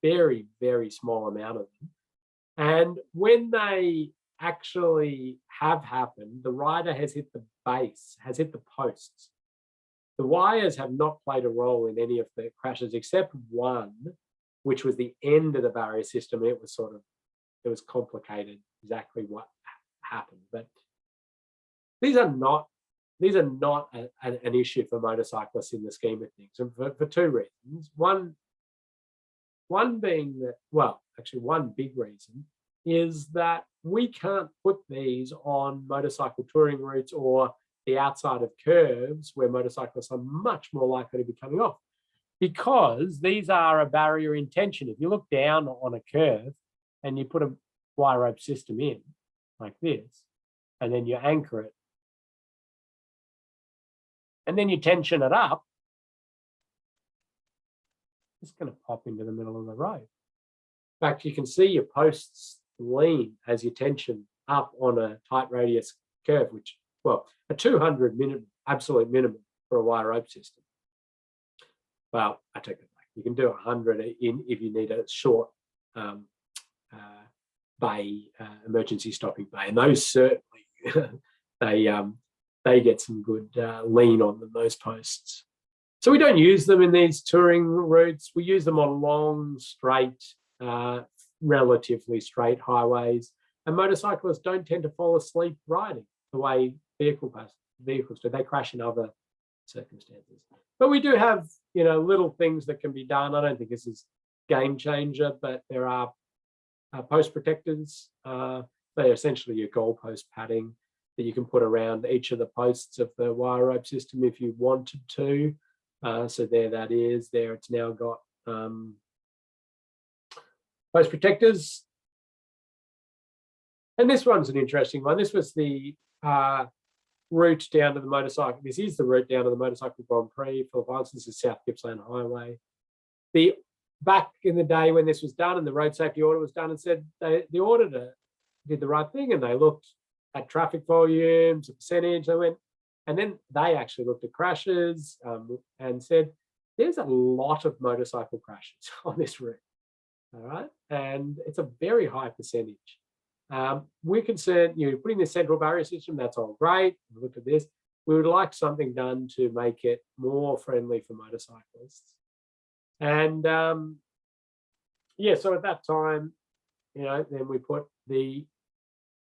very, very small amount of them. And when they actually have happened, the rider has hit the base, has hit the posts. The wires have not played a role in any of the crashes except one, which was the end of the barrier system. It was complicated exactly what happened, but these are not an issue for motorcyclists in the scheme of things, and for two reasons. One being that, well, actually one big reason is that we can't put these on motorcycle touring routes or the outside of curves where motorcyclists are much more likely to be coming off, because these are a barrier in tension. If you look down on a curve and you put a wire rope system in like this, and then you anchor it, and then you tension it up, it's going to pop into the middle of the road. In fact, you can see your posts lean as you tension up on a tight radius curve, which, well, a 200 minimum, absolute minimum for a wire rope system. Well, I take it back. You can do 100 if you need a short bay, emergency stopping bay, and those certainly they get some good lean on them, those posts. So we don't use them in these touring routes. We use them on long, straight, relatively straight highways. And motorcyclists don't tend to fall asleep riding the way vehicles do. They crash in other circumstances. But we do have, little things that can be done. I don't think this is game changer, but there are post protectors. They're essentially your goalpost padding that you can put around each of the posts of the wire rope system if you wanted to. So there that is. There it's now got post protectors. And this one's an interesting one. This was the route down to the motorcycle. This is the route down to the motorcycle Grand Prix, Philippines. This is South Gippsland Highway. Back in the day when this was done and the road safety audit was done, and said the auditor did the right thing, and they looked at traffic volumes, a percentage, they went, and then they actually looked at crashes and said, there's a lot of motorcycle crashes on this route, all right? And it's a very high percentage. We're concerned, putting this central barrier system, that's all great. We looked at this. We would like something done to make it more friendly for motorcyclists. And so at that time, then we put the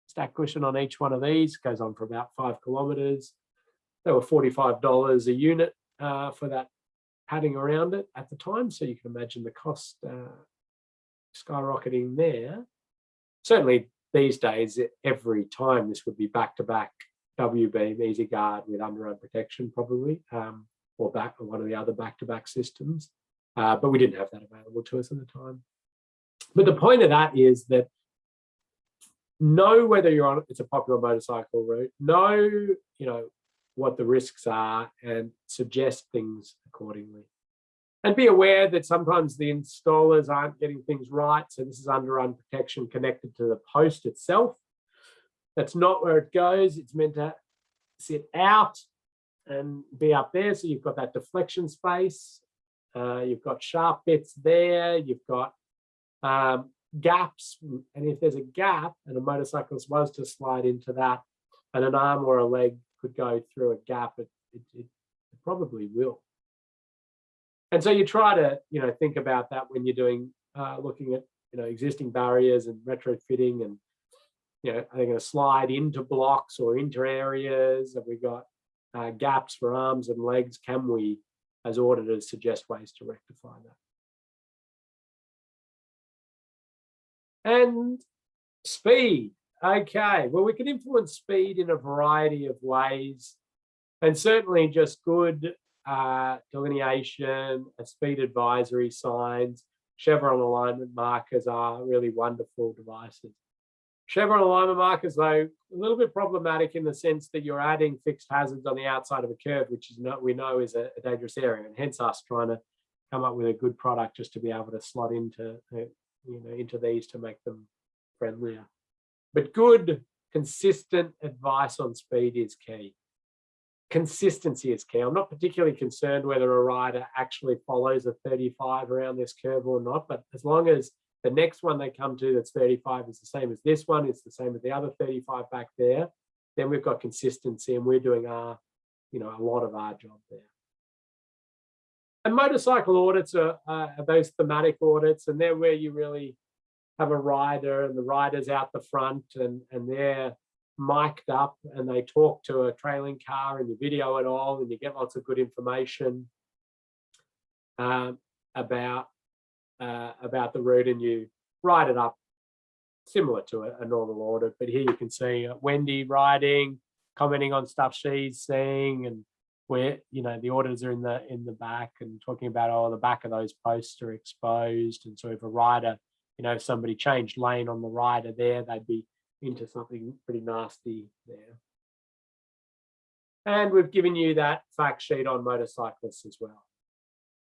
stack cushion on each one of these. It goes on for about 5 kilometers. They were $45 a unit for that padding around it at the time. So you can imagine the cost skyrocketing there. Certainly these days, every time this would be back-to-back W-beam Easy Guard with underarm protection probably, or one of the other back-to-back systems. But we didn't have that available to us at the time. But the point of that is that know whether you're on, it's a popular motorcycle route, know, what the risks are and suggest things accordingly. And be aware that sometimes the installers aren't getting things right. So this is underrun protection connected to the post itself. That's not where it goes. It's meant to sit out and be up there. So you've got that deflection space. You've got sharp bits there. You've got gaps, and if there's a gap and a motorcyclist was to slide into that and an arm or a leg could go through a gap, it probably will. And so you try to, think about that when you're doing, looking at, existing barriers and retrofitting, and, are they going to slide into blocks or into areas? Have we got gaps for arms and legs? Can we, as auditors, suggest ways to rectify that? And speed. Okay, well, we can influence speed in a variety of ways, and certainly just good delineation, speed advisory signs, chevron alignment markers are really wonderful devices. Chevron alignment markers, though, a little bit problematic in the sense that you're adding fixed hazards on the outside of a curve, which is we know is a dangerous area, and hence us trying to come up with a good product just to be able to slot into into these to make them friendlier. But good, consistent advice on speed is key. Consistency is key. I'm not particularly concerned whether a rider actually follows a 35 around this curve or not, but as long as the next one they come to that's 35 is the same as this one, it's the same as the other 35 back there, then we've got consistency and we're doing a lot of our job there. And motorcycle audits are those thematic audits, and they're where you really have a rider and the rider's out the front and they're mic'd up and they talk to a trailing car and you video it all and you get lots of good information about the route, and you write it up similar to a normal audit. But here you can see Wendy riding, commenting on stuff she's seeing, and where the auditors are in the back and talking about, the back of those posts are exposed, and so if a rider, if somebody changed lane on the rider there, they'd be into something pretty nasty there. And we've given you that fact sheet on motorcyclists as well,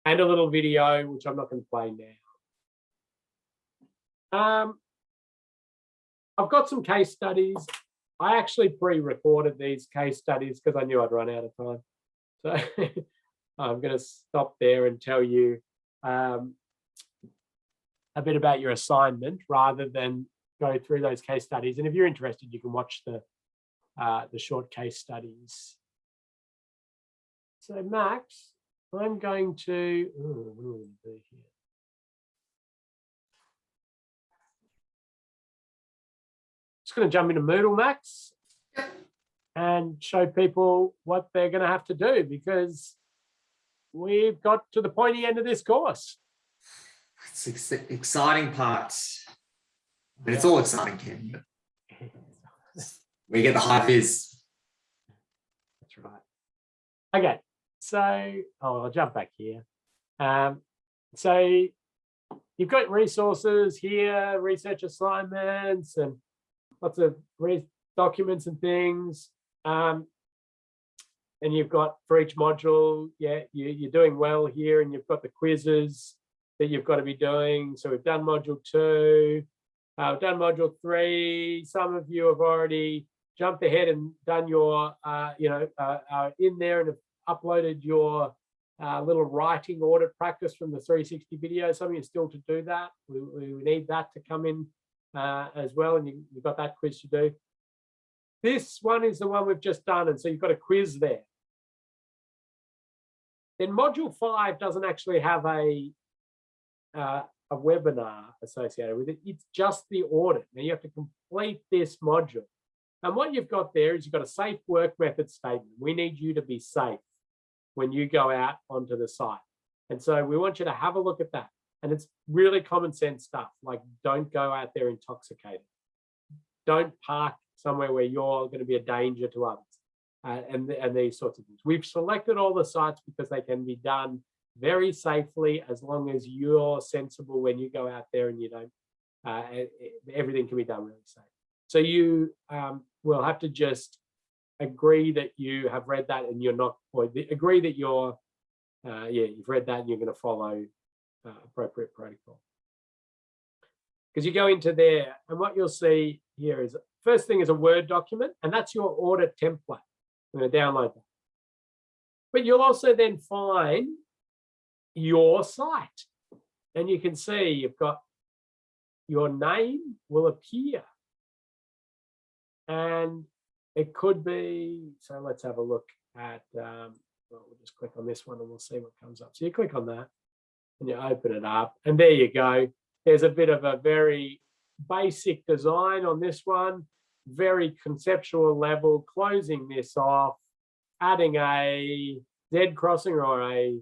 and a little video, which I'm not going to play now. I've got some case studies. I actually pre-recorded these case studies because I knew I'd run out of time. So I'm going to stop there and tell you a bit about your assignment rather than go through those case studies. And if you're interested, you can watch the short case studies. So Max, I'm going to, what are we going to do here? Just going to jump into Moodle, Max, and show people what they're going to have to do, because we've got to the pointy end of this course. It's exciting parts. But it's all exciting, Ken. We get the high vis. That's right. Okay, so I'll jump back here. So you've got resources here, research assignments, and lots of documents and things. And you've got for each module, you're doing well here, and you've got the quizzes that you've got to be doing. So we've done module 2. We've done module 3. Some of you have already jumped ahead and done your, in there and have uploaded your little writing audit practice from the 360 video. Some of you still to do that. We need that to come in as well, and you've got that quiz to do. This one is the one we've just done, and so you've got a quiz there. Then module 5 doesn't actually have a webinar associated with it. It's just the audit. Now you have to complete this module. And what you've got there is you've got a safe work method statement. We need you to be safe when you go out onto the site. And so we want you to have a look at that. And it's really common sense stuff, like don't go out there intoxicated. Don't park somewhere where you're going to be a danger to others, and these sorts of things. We've selected all the sites because they can be done very safely as long as you're sensible when you go out there and you don't, everything can be done really safe. So you will have to just agree that you have read that and you're not, or agree that you're, you've read that and you're going to follow appropriate protocol. Because you go into there and what you'll see here is, first thing is a Word document, and that's your audit template. I'm going to download that. But you'll also then find your site. And you can see you've got your name will appear. And it could be, so let's have a look at, well, we'll just click on this one and we'll see what comes up. So you click on that and you open it up, and there you go. There's a bit of a very basic design on this one, very conceptual level, closing this off, adding a Z crossing or a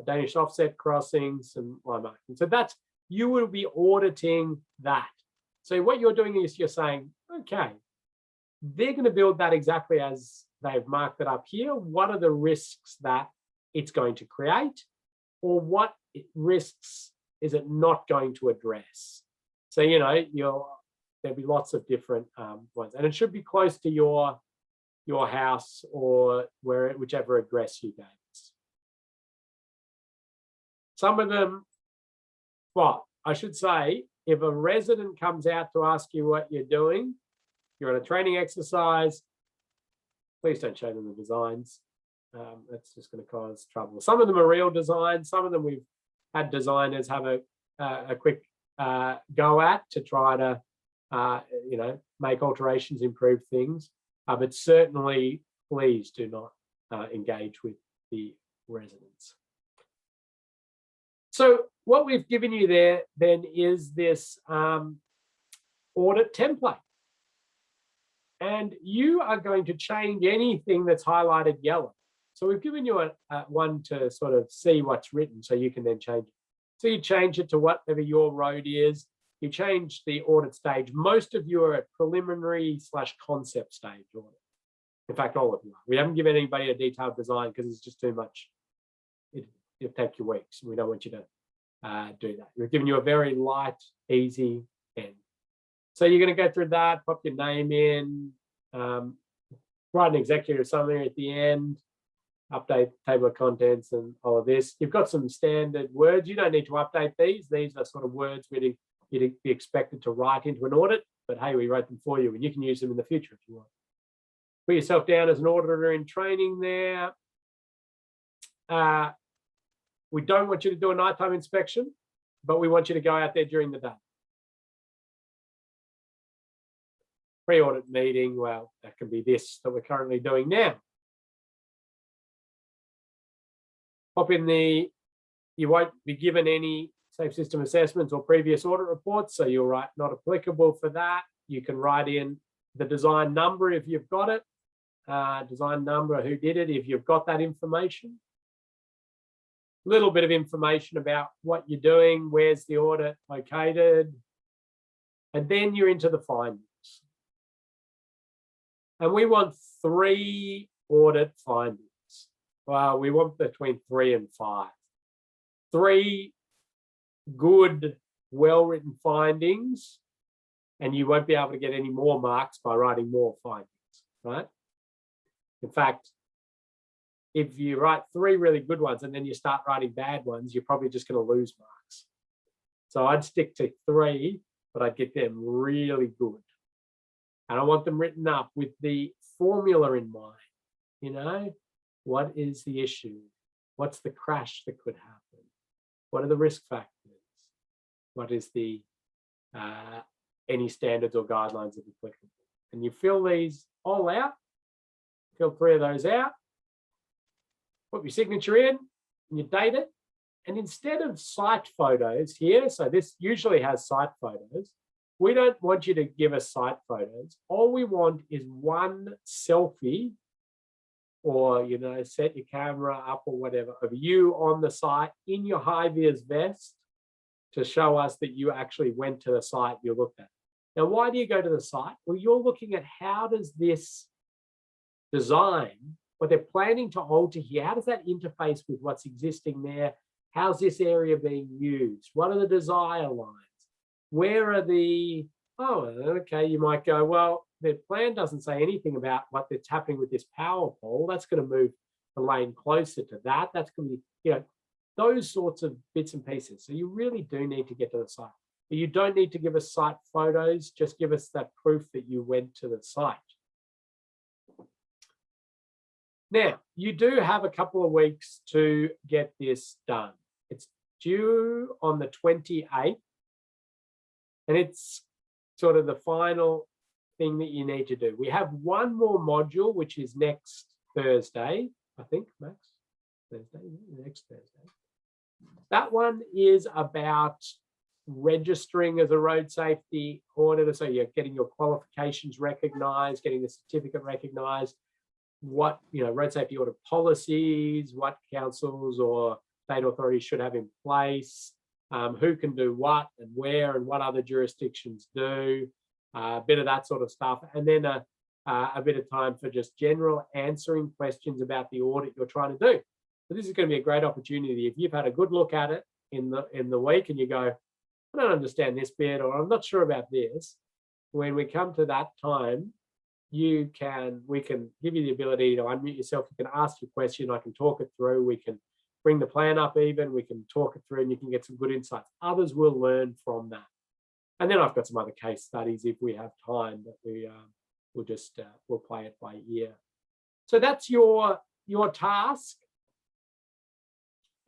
Danish offset crossings and line marking. So that's, you will be auditing that. So what you're doing is you're saying, okay, they're going to build that exactly as they've marked it up here. What are the risks that it's going to create, or what risks is it not going to address? So, you know, there'll be lots of different ones, and it should be close to your house or whichever address you gave us. Some of them, well, I should say, if a resident comes out to ask you what you're doing, you're on a training exercise, please don't show them the designs. That's just going to cause trouble. Some of them are real designs. Some of them we've had designers have a quick go at to try to, you know, make alterations, improve things. But certainly, please do not engage with the residents. So what we've given you there then is this audit template. And you are going to change anything that's highlighted yellow. So we've given you one to sort of see what's written, so you can then change it. So you change it to whatever your road is. You change the audit stage. Most of you are at preliminary / concept stage audit. In fact, all of you are. We haven't given anybody a detailed design because it's just too much. It'll take you weeks. We don't want you to do that. We've given you a very light, easy end. So you're going to go through that, pop your name in, write an executive summary at the end, update table of contents and all of this. You've got some standard words. You don't need to update these. These are sort of words you'd be expected to write into an audit, but hey, we wrote them for you and you can use them in the future if you want. Put yourself down as an auditor in training there. We don't want you to do a nighttime inspection, but we want you to go out there during the day. Pre-audit meeting, well, that can be this that we're currently doing now. Pop in you won't be given any safe system assessments or previous audit reports, so you'll write not applicable for that. You can write in the design number if you've got it, design number, who did it, if you've got that information. A little bit of information about what you're doing, where's the audit located, and then you're into the findings. And we want 3 audit findings. Well, we want between 3 and 5. 3 good, well-written findings, and you won't be able to get any more marks by writing more findings, right? In fact, if you write 3 really good ones and then you start writing bad ones, you're probably just going to lose marks. So I'd stick to 3, but I'd get them really good. And I want them written up with the formula in mind. You know, what is the issue? What's the crash that could happen? What are the risk factors? What is the any standards or guidelines that are applicable? And you fill these all out, fill 3 of those out, put your signature in, and you date it. And instead of site photos here, so this usually has site photos, we don't want you to give us site photos. All we want is one selfie, or, you know, set your camera up or whatever, of you on the site in your high-vis vest to show us that you actually went to the site you looked at. Now, why do you go to the site? Well, you're looking at how does this design, what they're planning to alter here, how does that interface with what's existing there? How's this area being used? What are the desire lines? Where are the, oh, okay, you might go, well, the plan doesn't say anything about what's happening with this power pole. That's going to move the lane closer to that. That's going to be, you know, those sorts of bits and pieces. So you really do need to get to the site. But you don't need to give us site photos. Just give us that proof that you went to the site. Now, you do have a couple of weeks to get this done. It's due on the 28th, and it's sort of the final thing that you need to do. We have one more module, which is next Thursday, I think, Max. Thursday, next Thursday. That one is about registering as a road safety auditor. So you're getting your qualifications recognized, getting the certificate recognized, what, road safety audit policies, what councils or state authorities should have in place, who can do what and where and what other jurisdictions do, a bit of that sort of stuff. And then a bit of time for just general answering questions about the audit you're trying to do. So this is going to be a great opportunity. If you've had a good look at it in the week and you go, I don't understand this bit, or I'm not sure about this, when we come to that time, we can give you the ability to unmute yourself. You can ask your question. I can talk it through. We can bring the plan up even. We can talk it through and you can get some good insights. Others will learn from that. And then I've got some other case studies if we have time, but we'll play it by ear. So that's your task.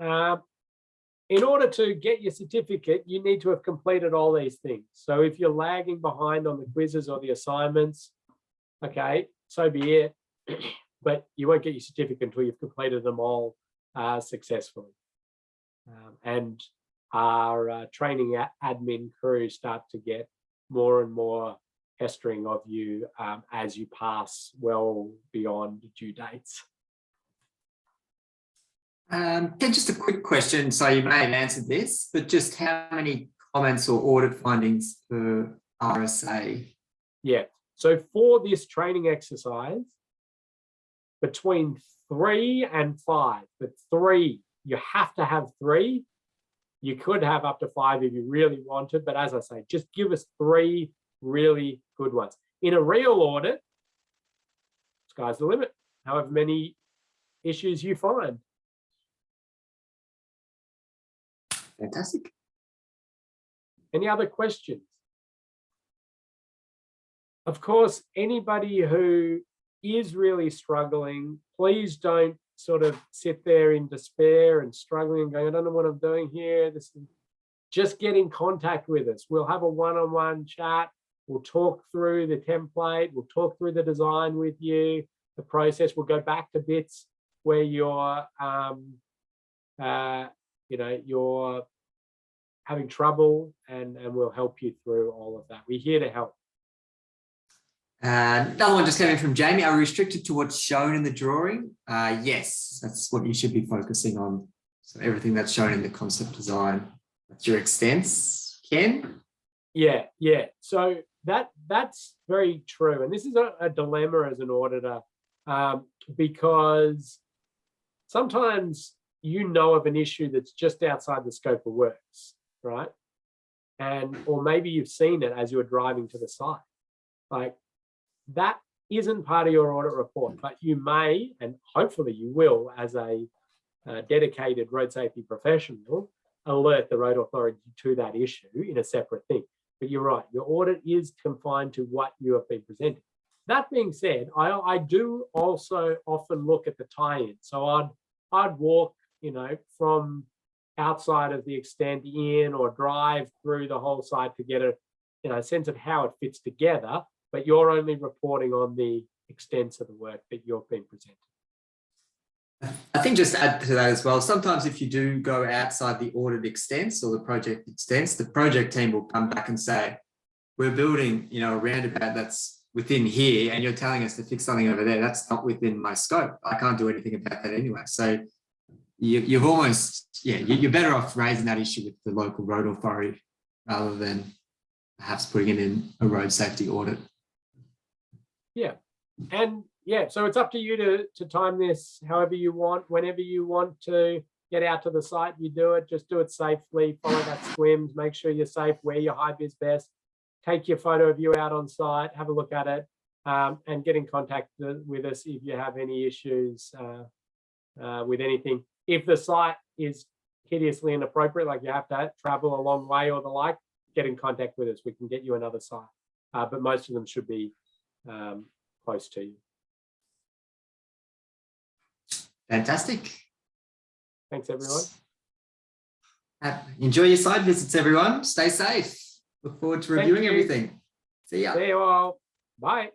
In order to get your certificate, you need to have completed all these things. So if you're lagging behind on the quizzes or the assignments, okay, so be it. But you won't get your certificate until you've completed them all successfully. And our training admin crew start to get more and more pestering of you as you pass well beyond due dates. Just a quick question. So you may have answered this, but just how many comments or audit findings per RSA? Yeah. So for this training exercise, between 3 and 5, but 3, you have to have 3. You could have up to 5 if you really wanted, but as I say, just give us 3 really good ones. In a real audit, sky's the limit, however many issues you find. Fantastic. Any other questions? Of course, anybody who is really struggling, please don't sort of sit there in despair and struggling and going, I don't know what I'm doing here. Just get in contact with us. We'll have a one-on-one chat. We'll talk through the template. We'll talk through the design with you, the process. We'll go back to bits where you're you're having trouble, and we'll help you through all of that. We're here to help. Another one just came in from Jamie. Are we restricted to what's shown in the drawing? Yes, that's what you should be focusing on. So everything that's shown in the concept design. That's your extents, Ken? Yeah. So that's very true. And this is a dilemma as an auditor, because sometimes you know of an issue that's just outside the scope of works, right? Or maybe you've seen it as you were driving to the site. Like, that isn't part of your audit report, but you may, and hopefully you will, as a dedicated road safety professional, alert the road authority to that issue in a separate thing. But you're right, your audit is confined to what you have been presented. That being said, I do also often look at the tie-in. So I'd walk, from outside of the extent in, or drive through the whole site to get a sense of how it fits together. But you're only reporting on the extents of the work that you've been presented. I think just to add to that as well, sometimes if you do go outside the audit extents or the project extents, the project team will come back and say, we're building, a roundabout that's within here, and you're telling us to fix something over there. That's not within my scope. I can't do anything about that anyway. So you've almost, you're better off raising that issue with the local road authority rather than perhaps putting it in a road safety audit. Yeah. And so it's up to you to time this however you want. Whenever you want to get out to the site, you do it. Just do it safely. Follow that SQUIMS. Make sure you're safe. Wear your high-vis vest. Take your photo of you out on site. Have a look at it, and get in contact with us if you have any issues with anything. If the site is hideously inappropriate, like you have to travel a long way or the like, get in contact with us. We can get you another site. But most of them should be close to you. Fantastic. Thanks, everyone. Enjoy your site visits, everyone. Stay safe. Look forward to Thank reviewing you. everything. See ya. See you all. Bye.